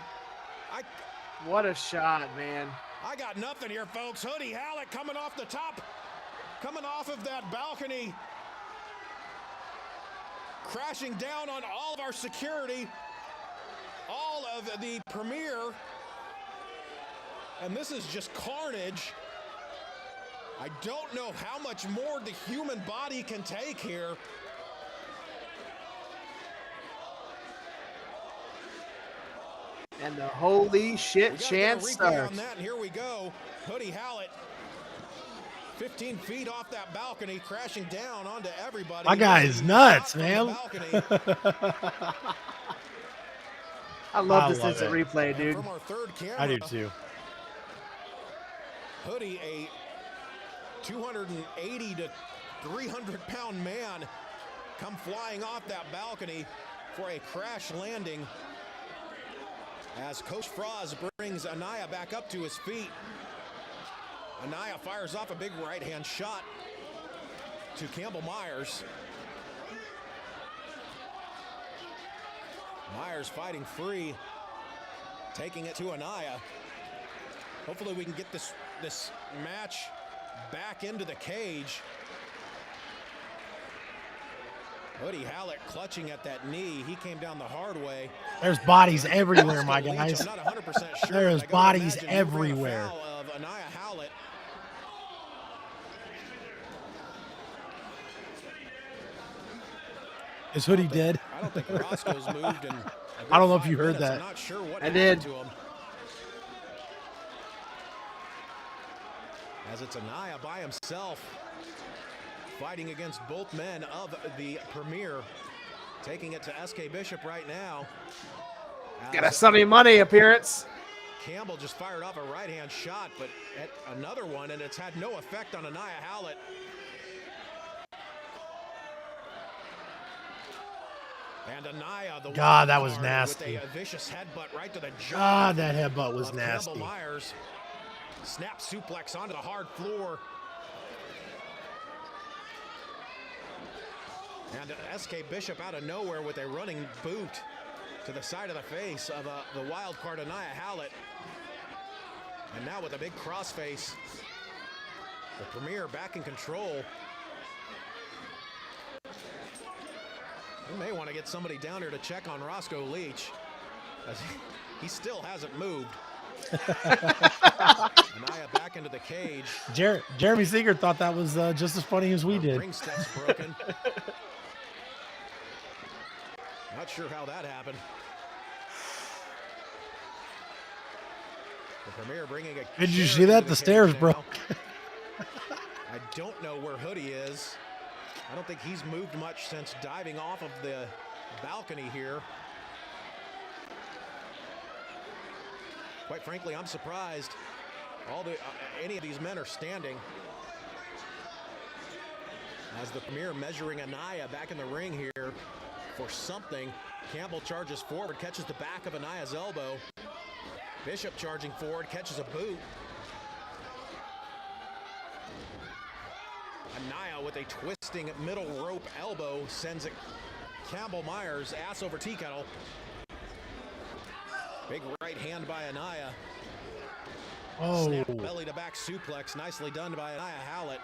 what a shot, man. I got nothing here, folks. Hoodie Howlett coming off the top, coming off of that balcony, crashing down on all of our security, all of the Premier, and this is just carnage. I don't know how much more the human body can take here. And the holy shit chance starts. On that, and here we go. Hoodie Howlett, 15 feet off that balcony, crashing down onto everybody. My guy is nuts, man. I love this instant replay, dude. From our third camera, I do too. Hoodie, a 280 to 300 pound man, come flying off that balcony for a crash landing. As Coach Froz brings Anaya back up to his feet. Anaya fires off a big right-hand shot to Campbell Myers. Myers fighting free, taking it to Anaya. Hopefully we can get this match back into the cage. Hoodie Howlett clutching at that knee. He came down the hard way. There's bodies everywhere, my guys. I'm not 100% sure. There's bodies everywhere. Of Anaya Howlett. Is Hoodie dead? I don't think Roscoe's moved in. I don't know if you heard that. I'm not sure what I did. To him. As it's Anaya by himself, fighting against both men of the Premier, taking it to SK Bishop right now. Got a Sunny Money appearance. Campbell just fired off a right-hand shot, but at another one, and it's had no effect on Anaya Howlett. And Anaya, the God, that was nasty. With a vicious headbutt right to the jaw. God, that headbutt was nasty. Campbell Myers, snap suplex onto the hard floor. And SK Bishop out of nowhere with a running boot to the side of the face of the wild card Anaya Howlett. And now with a big crossface, the Premier back in control. We may want to get somebody down here to check on Roscoe Leach, as he still hasn't moved. Anaya back into the cage. Jeremy Seeger thought that was just as funny as we did. Ring steps broken. Not sure how that happened. The Premier bringing a. Did you see that? The stairs broke. I don't know where Hoodie is. I don't think he's moved much since diving off of the balcony here. Quite frankly, I'm surprised any of these men are standing. As the Premier measuring Anaya back in the ring here for something. Campbell charges forward, catches the back of Anaya's elbow. Bishop charging forward, catches a boot. Anaya with a twisting middle rope elbow sends it Campbell Myers ass over tea kettle. Big right hand by Anaya. Oh. Snap belly to back suplex, nicely done by Anaya Howlett.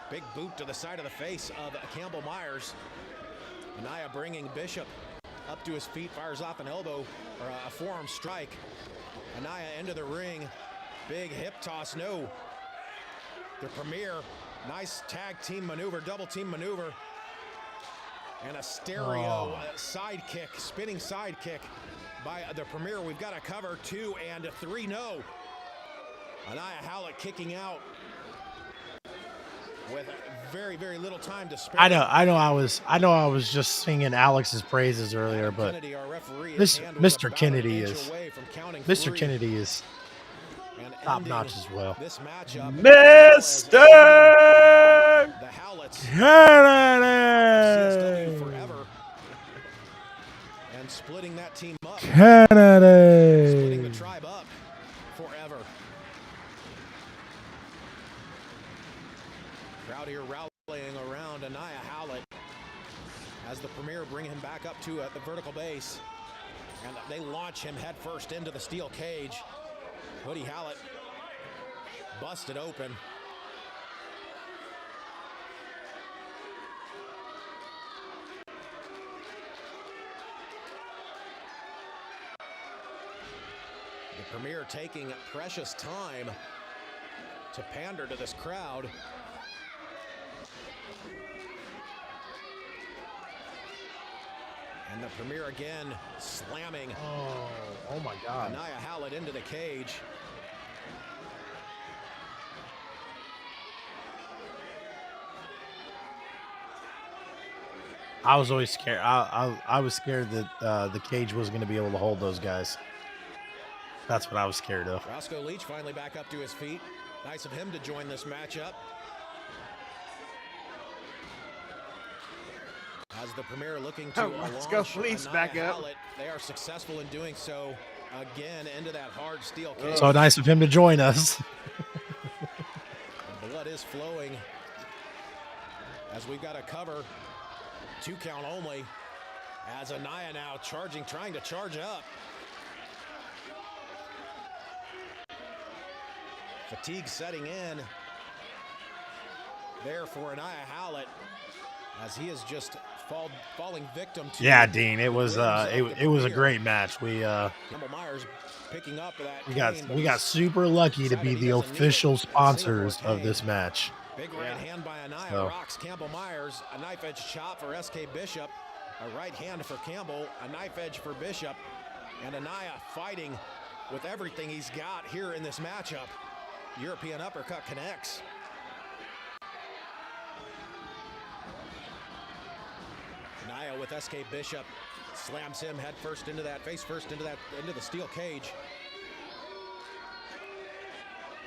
Big boot to the side of the face of Campbell Myers. Anaya bringing Bishop up to his feet, fires off an elbow or a forearm strike. Anaya into the ring. Big hip toss, no. The Premier, nice tag team maneuver, double team maneuver. And a stereo side kick, spinning side kick by the Premier. We've got a cover, 2 and 3, no. Anaya Howlett kicking out with very, very little time to spare. I know I was just singing Alex's praises earlier, but Mr. Kennedy is top notch as well. This matchup, Mr. The Howletts Kennedy. forever. And And splitting that team up. Kennedy. Splitting the tribe up forever. Crowd here rallying around Anaya Howlett as the Premier bring him back up to the vertical base. And they launch him headfirst into the steel cage. Hoodie Howlett busted open. The Premier taking precious time to pander to this crowd. And the Premier again slamming. Oh my God. Anaya Howlett into the cage. I was always scared. I was scared that the cage wasn't going to be able to hold those guys. That's what I was scared of. Roscoe Leach finally back up to his feet. Nice of him to join this matchup. As the Premier looking to launch Leach back up. Howlett, they are successful in doing so again into that hard steel cage. So nice of him to join us. Blood is flowing as we've got a cover. 2 count only as Anaya now trying to charge up. Fatigue setting in there for Anaya Howlett as he is just falling victim to. Yeah, Dean, it was a great match. Campbell Myers picking up that. We got super lucky to be the official sponsors of this match. Big right hand by Anaya rocks Campbell Myers. A knife edge chop for SK Bishop. A right hand for Campbell. A knife edge for Bishop. And Anaya fighting with everything he's got here in this matchup. European uppercut connects. Anaya with SK Bishop slams him head first into that, face first into the steel cage.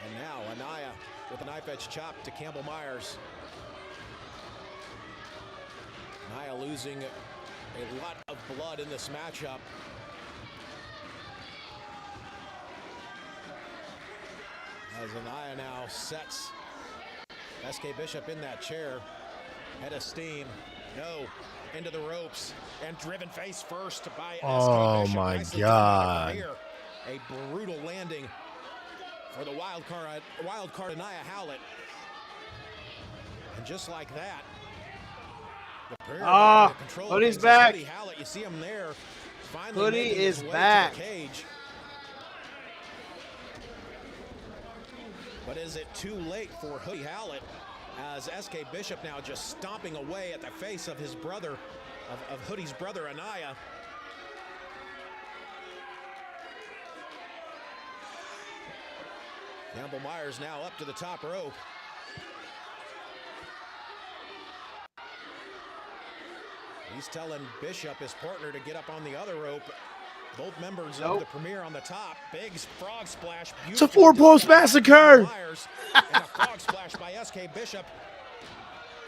And now Anaya with a knife edge chop to Campbell Myers. Anaya losing a lot of blood in this matchup. As Anaya now sets SK Bishop in that chair. Head of steam. No. Into the ropes. And driven face first by SK Bishop. My Nicely God. done by a brutal landing for the wild card Anaya Howlett. And just like that, Hoodie's back. Hoodie Howlett, you see him there. Finally Hoodie making his is way back. to the cage. But is it too late for Hoodie Howlett as SK Bishop now just stomping away at the face of his brother, of Hoodie's brother Anaya. Campbell Myers now up to the top rope. He's telling Bishop, his partner, to get up on the other rope. Both members of the Premier on the top. Big frog splash. It's a 4-post massacre. Myers, and a frog splash by SK Bishop.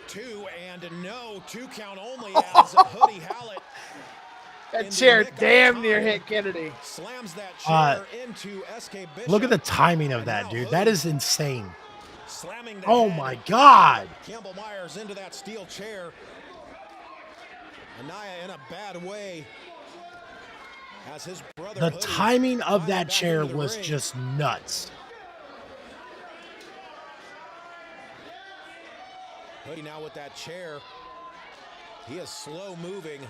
2 count only as Hoodie Howlett. That chair damn near hit Kennedy. Slams that chair into SK Bishop. Look at the timing of that, dude. That is insane. Slamming Oh my God. Campbell Myers into that steel chair. Anaya in a bad way. As his brother The Hoodie timing of finally that back chair into the was ring. just nuts. Hoodie now with that chair. He is slow moving,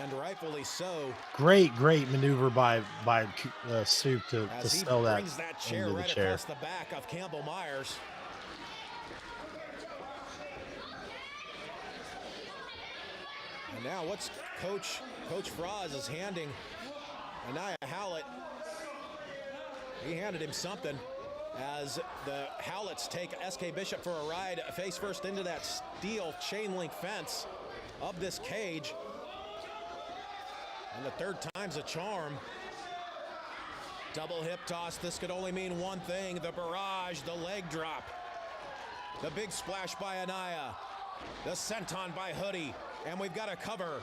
and rightfully so. Great maneuver by Soup to As he sell that brings that chair into the right chair. across the back of Campbell Myers. And now what's Coach Froz is handing Anaya Howlett. He handed him something as the Howletts take SK Bishop for a ride face first into that steel chain link fence of this cage. And the third time's a charm. Double hip toss. This could only mean one thing. The barrage, the leg drop. The big splash by Anaya. The senton by Hoodie. And we've got a cover.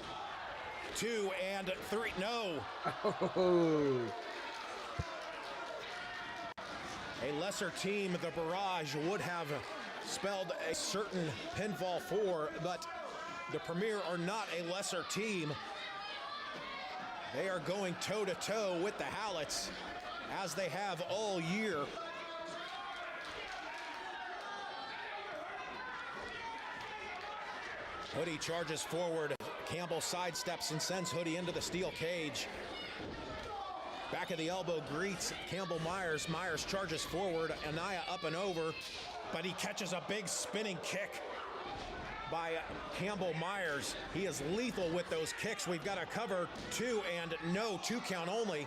2 and 3. No. Oh. A lesser team, the Barrage, would have spelled a certain pinfall for, but the Premier are not a lesser team. They are going toe-to-toe with the Howletts, as they have all year. Hoodie charges forward. Campbell sidesteps and sends Hoodie into the steel cage. Back of the elbow greets Campbell Myers. Myers charges forward. Anaya up and over, but he catches a big spinning kick by Campbell Myers. He is lethal with those kicks. We've got to cover 2 and no, 2 count only.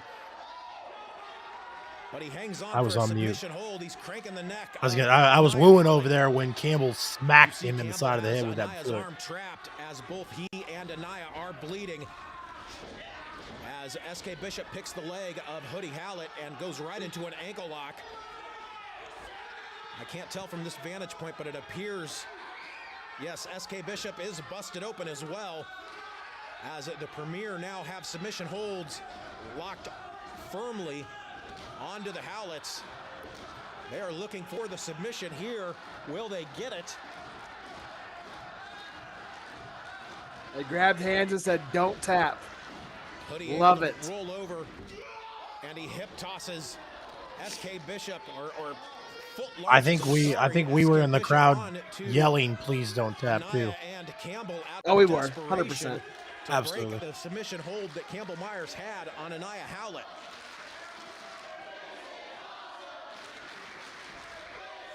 But he hangs on. I was for a on mute. submission hold. He's cranking the neck. I was wooing over there when Campbell smacked him in the side of the head with that Anaya's foot. arm trapped as both he and Anaya are bleeding. As SK Bishop picks the leg of Hoodie Howlett and goes right into an ankle lock. I can't tell from this vantage point, but it appears, yes, SK Bishop is busted open as well. As the Premier now have submission holds locked firmly onto the Howletts. They are looking for the submission here. Will they get it? They grabbed hands and said, "Don't tap." Hoodie Love able to it. roll over, and he hip tosses SK Bishop or foot I think we were in the crowd yelling, "Please don't tap," too. and Campbell out Oh, we of were, desperation 100%. to Absolutely. break the submission hold that Campbell Myers had on Anaya Howlett.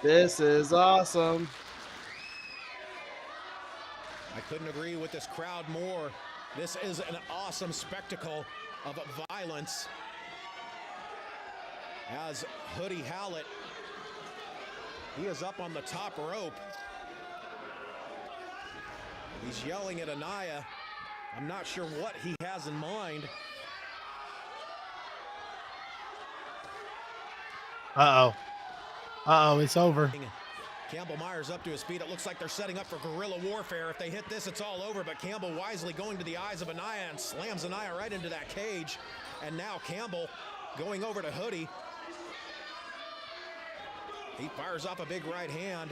This is awesome. I couldn't agree with this crowd more. This is an awesome spectacle of violence. As Hoodie Howlett, he is up on the top rope. He's yelling at Anaya. I'm not sure what he has in mind. Uh-oh. Uh-oh, it's over. Campbell Myers up to his feet. It looks like they're setting up for guerrilla warfare. If they hit this, it's all over, but Campbell wisely going to the eyes of Anaya and slams Anaya right into that cage. And now Campbell going over to Hoodie. He fires off a big right hand.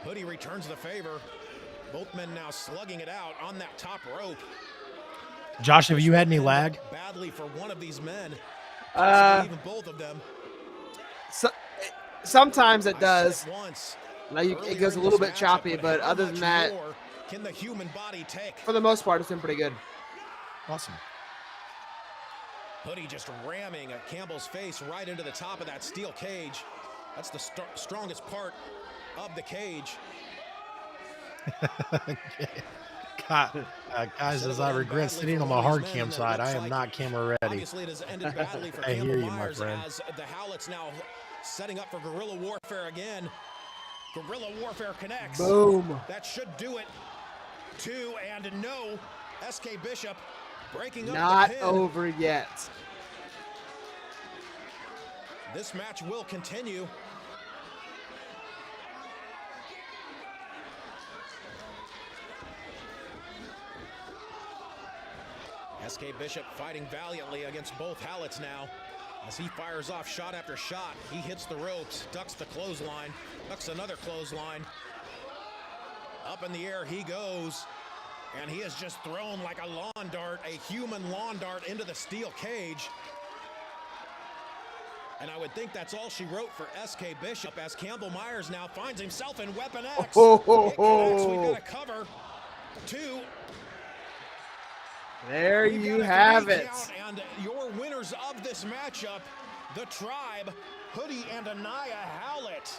Hoodie returns the favor. Both men now slugging it out on that top rope. Josh, have you had any lag? Badly for one of these men. Even both of them. Sometimes it does. Like it goes a little bit choppy, but other than that, can the human body take? For the most part, it's been pretty good. Awesome. Hoodie just ramming Campbell's face right into the top of that steel cage. That's the strongest part of the cage. Guys, as I regret sitting on the hard cam side, I am not camera ready. Obviously, it has ended badly for I Campbell hear you, my Myers friend. as the Howletts now setting up for guerrilla warfare again. Guerrilla warfare connects. Boom. That should do it. 2 and no. SK Bishop breaking up Not the pin. over yet. This match will continue. SK Bishop fighting valiantly against both Howletts now. As he fires off shot after shot, he hits the ropes, ducks the clothesline, ducks another clothesline. Up in the air he goes, and he is just thrown like a lawn dart, a human lawn dart into the steel cage. And I would think that's all she wrote for SK Bishop as Campbell Myers now finds himself in Weapon X. It connects. We've got to cover 2. There you have it. And your winners of this matchup, the Tribe, Hoodie and Anaya Howlett.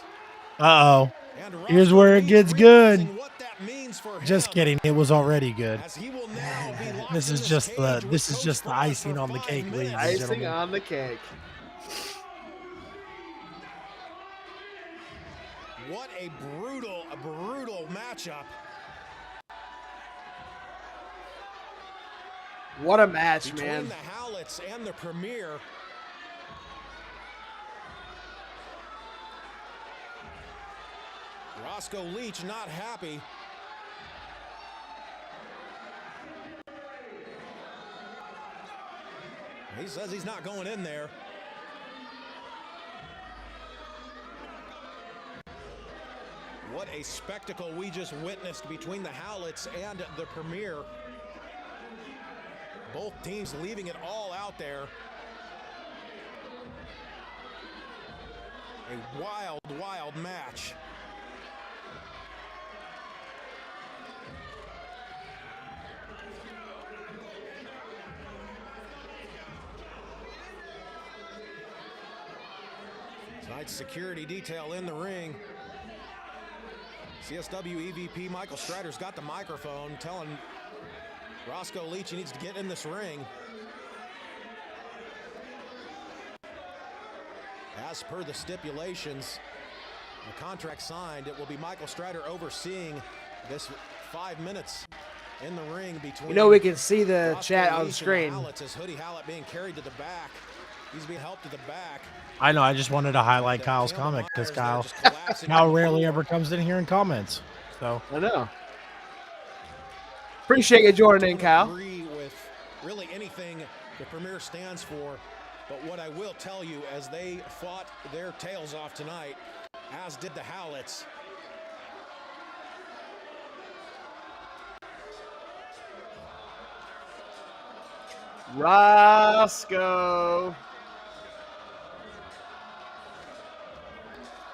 Uh-oh. Here's where it gets good. Just kidding. It was already good. This is just the icing on the cake, ladies and Icing gentlemen. on the cake. What a brutal matchup. What a match, Between man. the Howletts and the Premier. Roscoe Leach not happy. He says he's not going in there. What a spectacle we just witnessed between the Howletts and the Premier. Both teams leaving it all out there. A wild, wild match. Tonight's security detail in the ring. CSW EVP Michael Strider's got the microphone telling Roscoe Leach he needs to get in this ring. As per the stipulations, the contract signed, it will be Michael Strider overseeing this 5 minutes in the ring between. You know, we can see the Roscoe chat on Leach the screen. and Howletts, as Hoodie Howlett being carried to the back. He's being helped to the back. I know. I just wanted to highlight Kyle's comment because Kyle rarely ever comes in here and comments. So I know. Appreciate you joining in, Kyle. Agree with really anything the Premier stands for, but what I will tell you, as they fought their tails off tonight, as did the Howletts. Roscoe.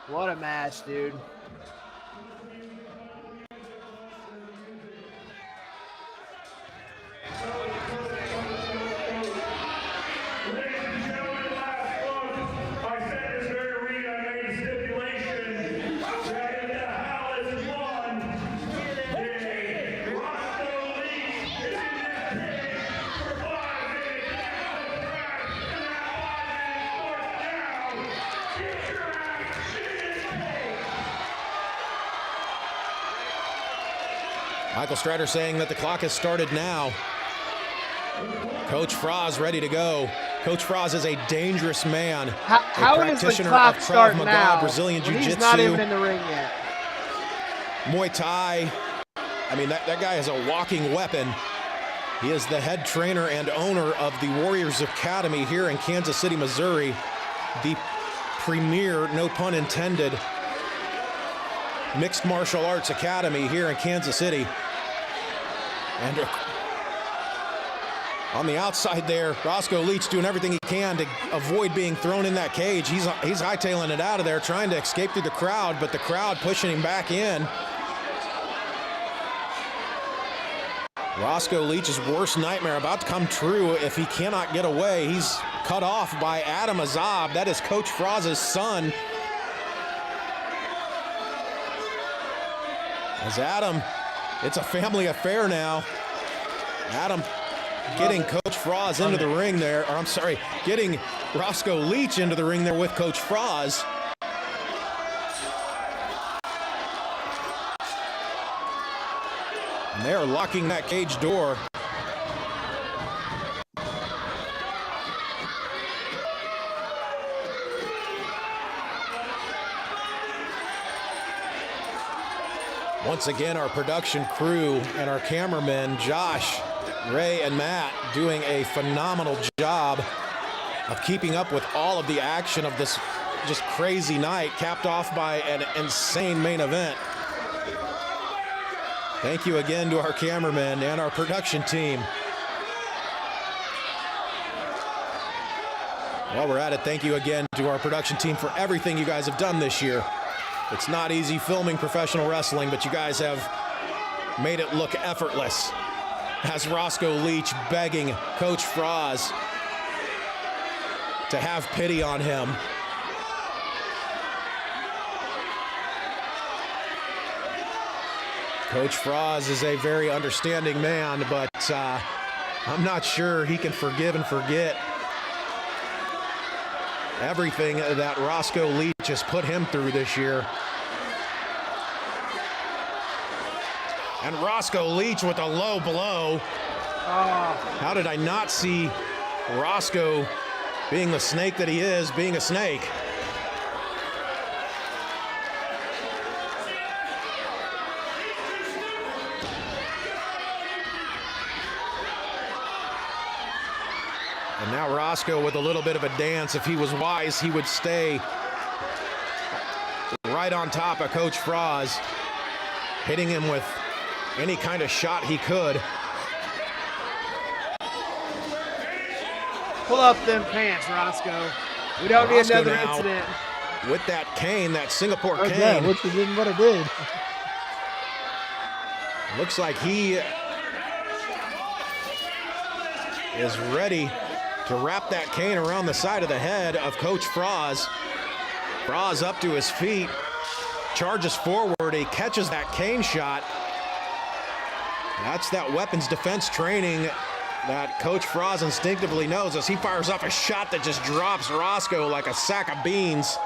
What a match, dude. Michael Strider saying that the clock has started now. Coach Froz ready to go. Coach Froz is a dangerous man. How does the clock start now? Brazilian when Jiu-Jitsu. He's not even in the ring yet. Muay Thai. I mean, that guy is a walking weapon. He is the head trainer and owner of the Warriors Academy here in Kansas City, Missouri. The premier, no pun intended, mixed martial arts academy here in Kansas City. And on the outside there, Roscoe Leach doing everything he can to avoid being thrown in that cage. He's hightailing it out of there, trying to escape through the crowd, but the crowd pushing him back in. Roscoe Leach's worst nightmare about to come true if he cannot get away. He's cut off by Adam Azab. That is Coach Froz's son. As Adam, it's a family affair now. Adam getting Coach Froz into the ring there, or I'm sorry, getting Roscoe Leach into the ring there with Coach Froz. And they're locking that cage door. Once again, our production crew and our cameramen, Josh, Ray, and Matt, doing a phenomenal job of keeping up with all of the action of this just crazy night, capped off by an insane main event. Thank you again to our cameramen and our production team. While we're at it, thank you again to our production team for everything you guys have done this year. It's not easy filming professional wrestling, but you guys have made it look effortless. As Roscoe Leach begging Coach Froz to have pity on him. Coach Froz is a very understanding man, but I'm not sure he can forgive and forget everything that Roscoe Leach has put him through this year. And Roscoe Leach with a low blow. How did I not see Roscoe, being the snake that he is, being a snake? And now Roscoe with a little bit of a dance. If he was wise, he would stay right on top of Coach Froz, hitting him with any kind of shot he could. Pull up them pants, Roscoe. We don't need Roscoe another now incident. with that cane, that Singapore cane. Yeah, which is what it did. Looks like he is ready to wrap that cane around the side of the head of Coach Froz. Froz up to his feet, charges forward, he catches that cane shot. That's that weapons defense training that Coach Froz instinctively knows as he fires off a shot that just drops Roscoe like a sack of beans.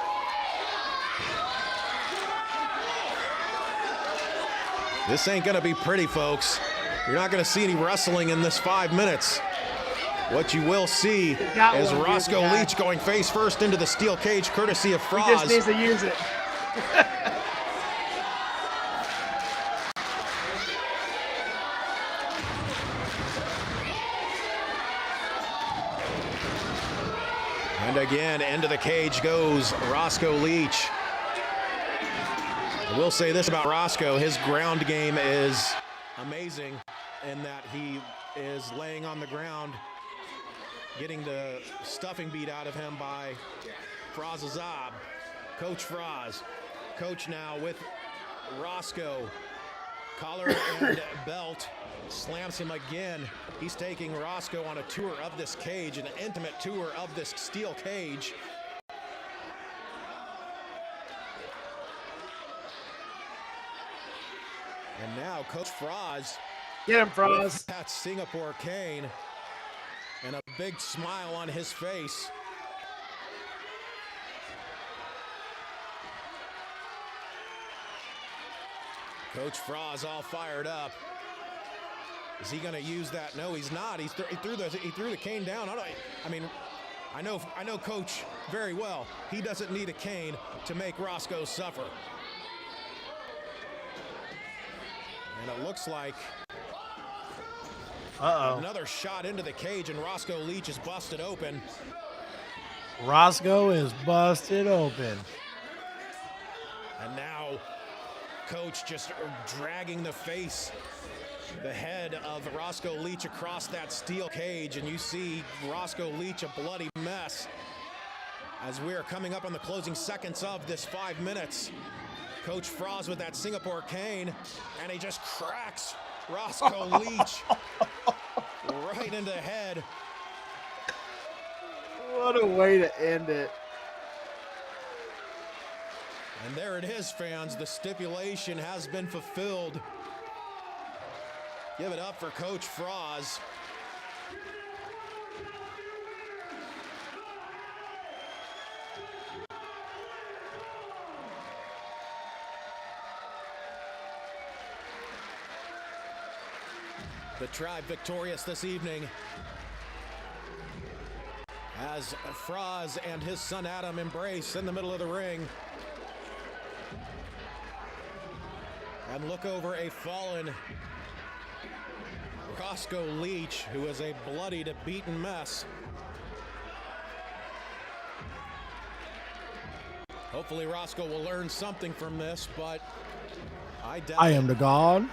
This ain't gonna be pretty, folks. You're not gonna see any wrestling in this 5 minutes. What you will see is Roscoe Leach going face first into the steel cage, courtesy of Froz. He just needs to use it. And again, into the cage goes Roscoe Leach. I will say this about Roscoe, his ground game is amazing in that he is laying on the ground, getting the stuffing beat out of him by Frozazab. Coach Froz. Coach now with Roscoe. Collar and belt. Slams him again. He's taking Roscoe on a tour of this cage, an intimate tour of this steel cage. And now Coach Froz. Get him, Froz. That Singapore cane and a big smile on his face. Coach Froz all fired up. Is he going to use that? No, he's not. He threw the cane down. I know Coach very well. He doesn't need a cane to make Roscoe suffer. And it looks like another shot into the cage, and Roscoe Leach is busted open. Roscoe is busted open. And now Coach just dragging the head of Roscoe Leach across that steel cage, and you see Roscoe Leach a bloody mess as we are coming up on the closing seconds of this 5 minutes. Coach Froz with that Singapore cane, and he just cracks Roscoe Leach right into the head. What a way to end it. And there it is, fans. The stipulation has been fulfilled. Give it up for Coach Froz. The Tribe victorious this evening as Froz and his son Adam embrace in the middle of the ring and look over a fallen Roscoe Leach, who is a bloodied, beaten mess. Hopefully Roscoe will learn something from this, but I doubt I am the God.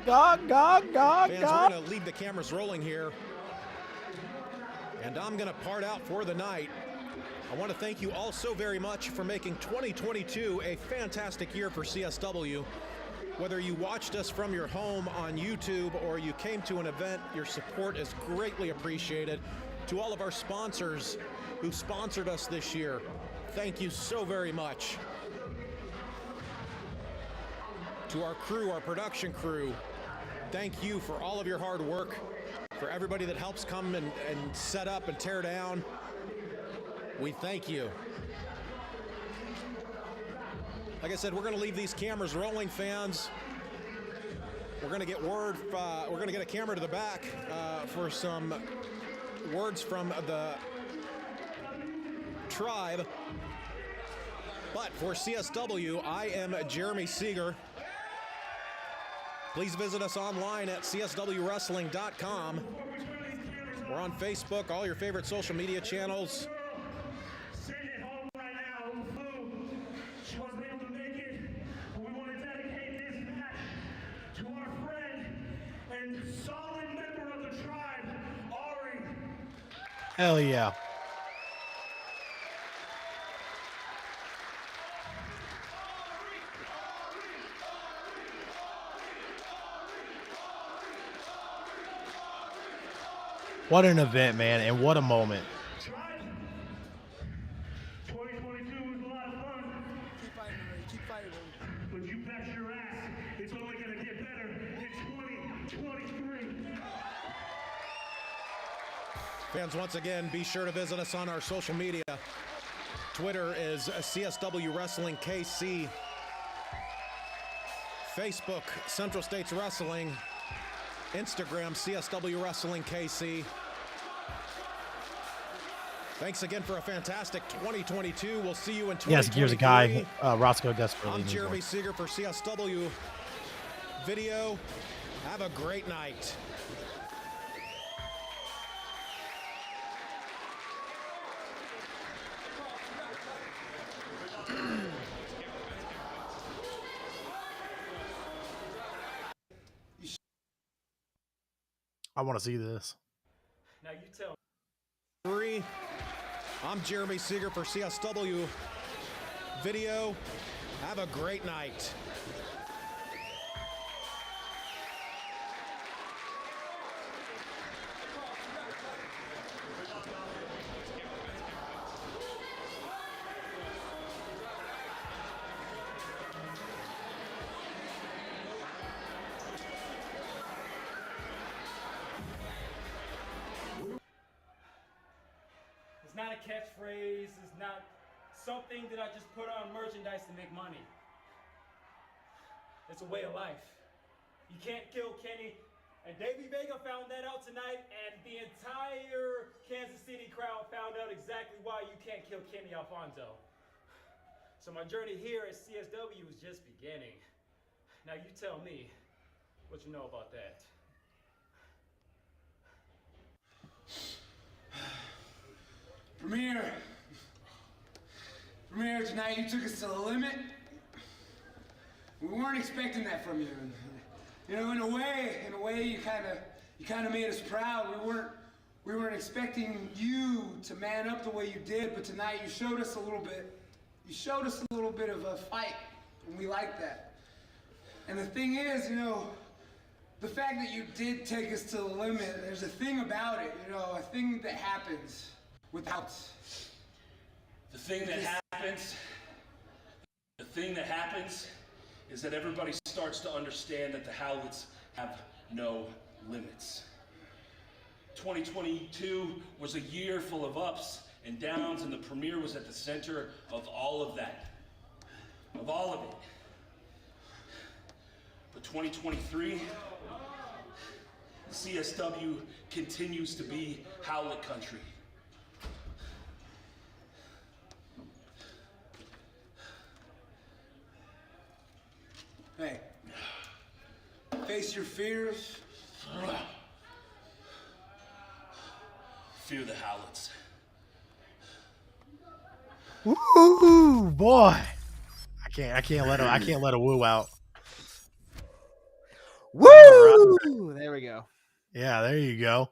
God. Fans, we're going to leave the cameras rolling here, and I'm going to part out for the night. I want to thank you all so very much for making 2022 a fantastic year for CSW. Whether you watched us from your home on YouTube or you came to an event, your support is greatly appreciated. To all of our sponsors who sponsored us this year, thank you so very much. To our crew, our production crew, thank you for all of your hard work. For everybody that helps come and set up and tear down, we thank you. Like I said, we're going to leave these cameras rolling, fans. We're going to get we're going to get a camera to the back for some words from the Tribe. But for CSW, I am Jeremy Seeger. Please visit us online at cswwrestling.com. We're We're on Facebook, all your favorite social media channels. Sitting at home right now who flew. She wasn't able to make it. But we want to dedicate this match to our friend and solid member of the tribe, Ari. Hell yeah. What an event, man, and what a moment. 2022 was a lot of fun. Keep fighting, man. Keep fighting, man. But you bet your ass it's only going to get better in 2023. Fans, once again, be sure to visit us on our social media. Twitter is CSW Wrestling KC. Facebook, Central States Wrestling. Instagram, CSW Wrestling KC. Thanks again for a fantastic 2022. We'll see you in 2023. Yes, here's a guy, Roscoe desperately. I'm Jeremy Seeger for CSW Video. Have a great night. I want to see this. Now you tell. 3. I'm Jeremy Seeger for CSW Video. Have a great night. It's not a catchphrase. It's not something that I just put on merchandise to make money. It's a way of life. You can't kill Kenny. And Davey Vega found that out tonight, and the entire Kansas City crowd found out exactly why you can't kill Kenny Alfonso. So my journey here at CSW is just beginning. Now you tell me what you know about that. Premier, tonight you took us to the limit. We weren't expecting that from you. You know, in a way, you kind of made us proud. We weren't expecting you to man up the way you did, but tonight you showed us a little bit. You showed us a little bit of a fight, and we like that. And the thing is, you know, the fact that you did take us to the limit, there's a thing about it, you know, a thing that happens without. The thing that happens is that everybody starts to understand that the Howletts have no limits. 2022 was a year full of ups and downs, and the Premier was at the center of all of that. Of all of it. But 2023, CSW continues to be Howlett country. Hey, face your fears. Fear the Howletts. Woo, boy! I can't let a woo out. Woo! There we go. Yeah, there you go.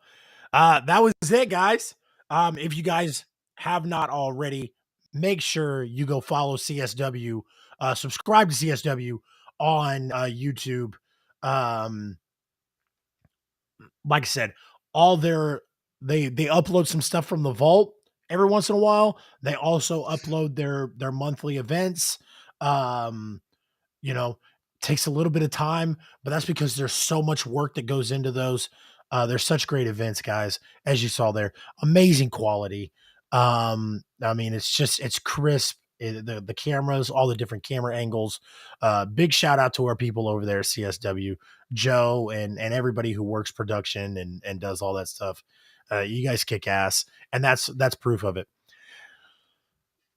That was it, guys. If you guys have not already, make sure you go follow CSW. Subscribe to CSW on YouTube. Like I said, they upload some stuff from the vault every once in a while. They also upload their monthly events. You know, takes a little bit of time, but that's because there's so much work that goes into those. They're such great events, guys, as you saw there. Amazing quality. I mean, it's crisp. The cameras, all the different camera angles. Big shout out to our people over there at CSW, Joe and everybody who works production and does all that stuff. You guys kick ass, and that's proof of it.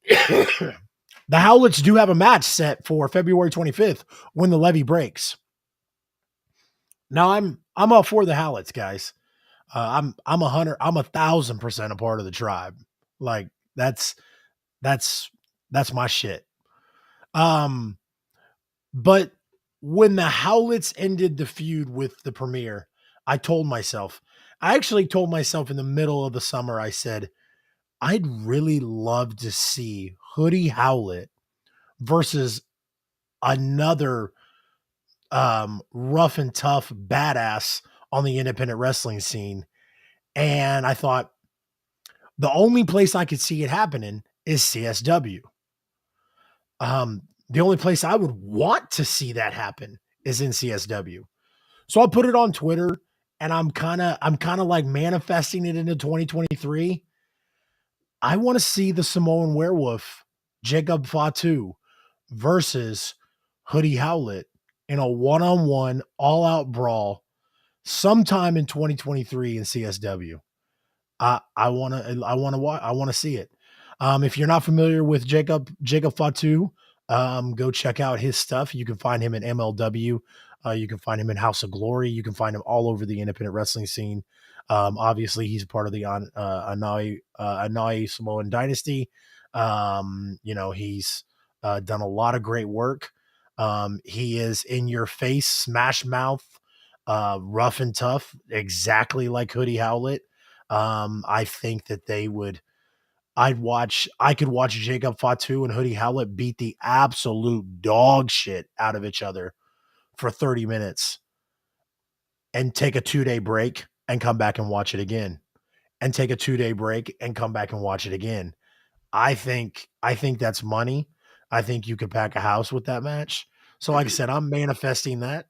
The Howletts do have a match set for February 25th when the levee breaks. Now I'm up for the Howletts, guys. I'm 1,000% a part of the tribe. Like that's my shit. But when the Howletts ended the feud with the Premier, I actually told myself in the middle of the summer, I said, I'd really love to see Hoodie Howlett versus another rough and tough badass on the independent wrestling scene. And I thought the only place I could see it happening is CSW. The only place I would want to see that happen is in CSW. So I put it on Twitter and I'm kind of like manifesting it into 2023. I want to see the Samoan Werewolf, Jacob Fatu versus Hoodie Howlett in a one-on-one all-out brawl sometime in 2023 in CSW. I want to see it. If you're not familiar with Jacob Fatu, go check out his stuff. You can find him in MLW. You can find him in House of Glory. You can find him all over the independent wrestling scene. Obviously, he's part of the Anai Samoan dynasty. He's done a lot of great work. He is in your face, smash mouth, rough and tough, exactly like Hoodie Howlett. I think that I could watch Jacob Fatu and Hoodie Howlett beat the absolute dog shit out of each other for 30 minutes and take a 2-day break and come back and watch it again and take a 2-day break and come back and watch it again. I think that's money. I think you could pack a house with that match. So like I said, I'm manifesting that.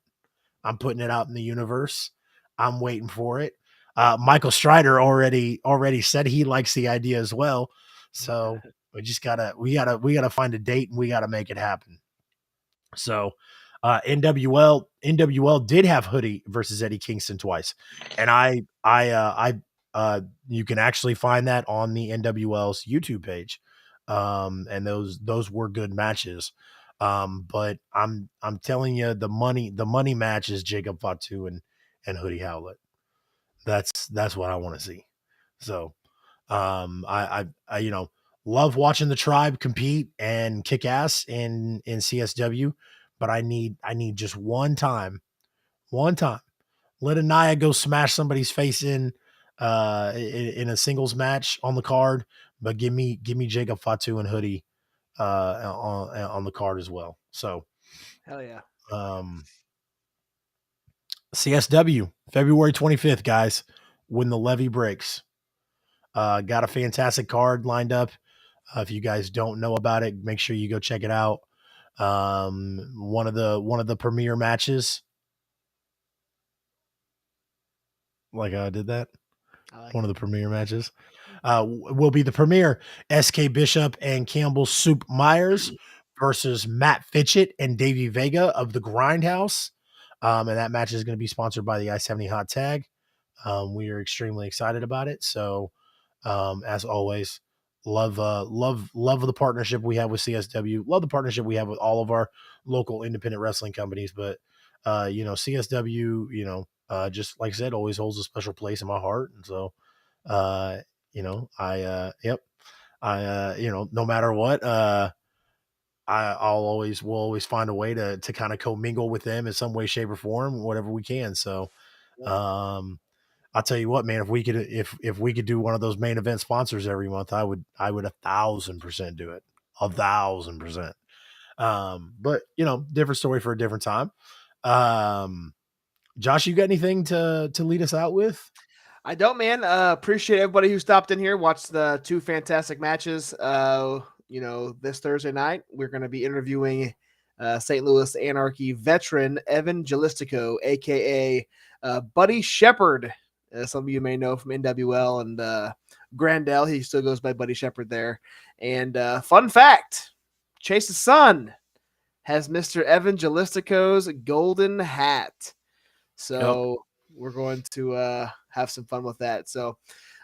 I'm putting it out in the universe. I'm waiting for it. Michael Strider already said he likes the idea as well. So we gotta find a date and we gotta make it happen. So NWL did have Hoodie versus Eddie Kingston twice. And you can actually find that on the NWL's YouTube page. And those were good matches. But I'm telling you, the money match is Jacob Fatu and Hoodie Howlett. That's what I want to see. So I love watching the tribe compete and kick ass in CSW, but I need just one time. Let Anaya go smash somebody's face in a singles match on the card, but give me Jacob Fatu and Hoodie on the card as well. So hell yeah. CSW February 25th, guys, when the levee breaks. Got a fantastic card lined up. If you guys don't know about it, make sure you go check it out. One of the premier matches. Like I did that. One of the premier matches will be the premier SK Bishop and Campbell Soup Myers versus Matt Fitchett and Davey Vega of the Grindhouse. And that match is going to be sponsored by the I-70 Hot Tag. We are extremely excited about it. So, as always, love the partnership we have with CSW. Love the partnership we have with all of our local independent wrestling companies. But, CSW, just like I said, always holds a special place in my heart. And so, no matter what, we'll always find a way to kind of commingle with them in some way, shape, or form, whatever we can. So, I'll tell you what, man, if we could do one of those main event sponsors every month, I would 1,000% do it. 1,000%. But different story for a different time. Josh, you got anything to lead us out with? I don't, man. Appreciate everybody who stopped in here, watched the two fantastic matches. This Thursday night, we're going to be interviewing St. Louis Anarchy veteran Evan Gelistico, aka Buddy Shepherd. Some of you may know from NWL and Grandel. He still goes by Buddy Shepherd there. And fun fact, Chase's son has Mr. Evan Gelistico's golden hat. So we're going to have some fun with that. So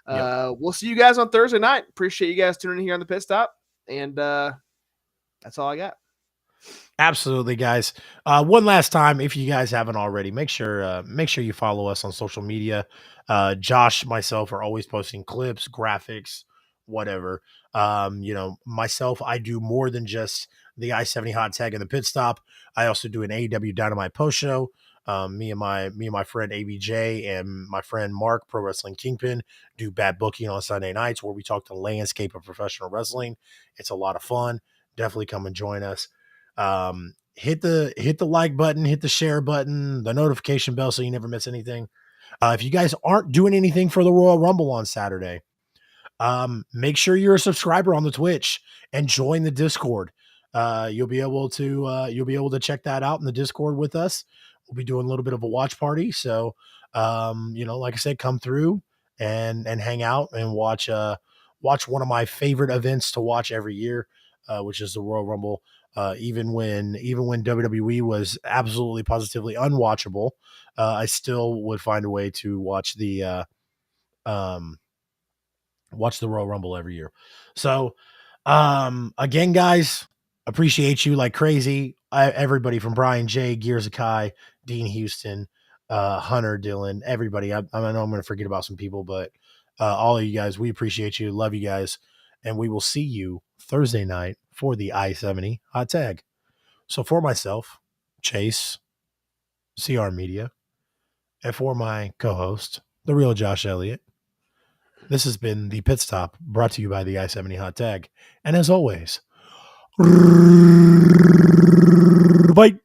we'll see you guys on Thursday night. Appreciate you guys tuning in here on the Pit Stop. And that's all I got. Absolutely, guys. One last time, if you guys haven't already, make sure you follow us on social media. Josh, myself are always posting clips, graphics, whatever. Myself, I do more than just the I-70 hot tag and the pit stop. I also do an AEW Dynamite post show. Me and my friend ABJ and my friend Mark, Pro Wrestling Kingpin, do Bad Booking on Sunday nights where we talk the landscape of professional wrestling. It's a lot of fun. Definitely come and join us. Hit the like button, hit the share button, the notification bell so you never miss anything. If you guys aren't doing anything for the Royal Rumble on Saturday, make sure you're a subscriber on the Twitch and join the Discord. You'll be able to check that out in the Discord with us. We'll be doing a little bit of a watch party. So, like I said, come through and hang out and watch one of my favorite events to watch every year, which is the Royal Rumble. Even when WWE was absolutely positively unwatchable, I still would find a way to watch the Royal Rumble every year. So, again, guys, appreciate you like crazy. Everybody from Brian J, Gears Akai, Dean Houston, Hunter, Dylan, everybody. I know I'm going to forget about some people, but all of you guys, we appreciate you. Love you guys. And we will see you Thursday night for the I-70 hot tag. So for myself, Chase, CR Media, and for my co-host, the real Josh Elliott, this has been the Pit Stop brought to you by the I-70 hot tag. And as always, bye.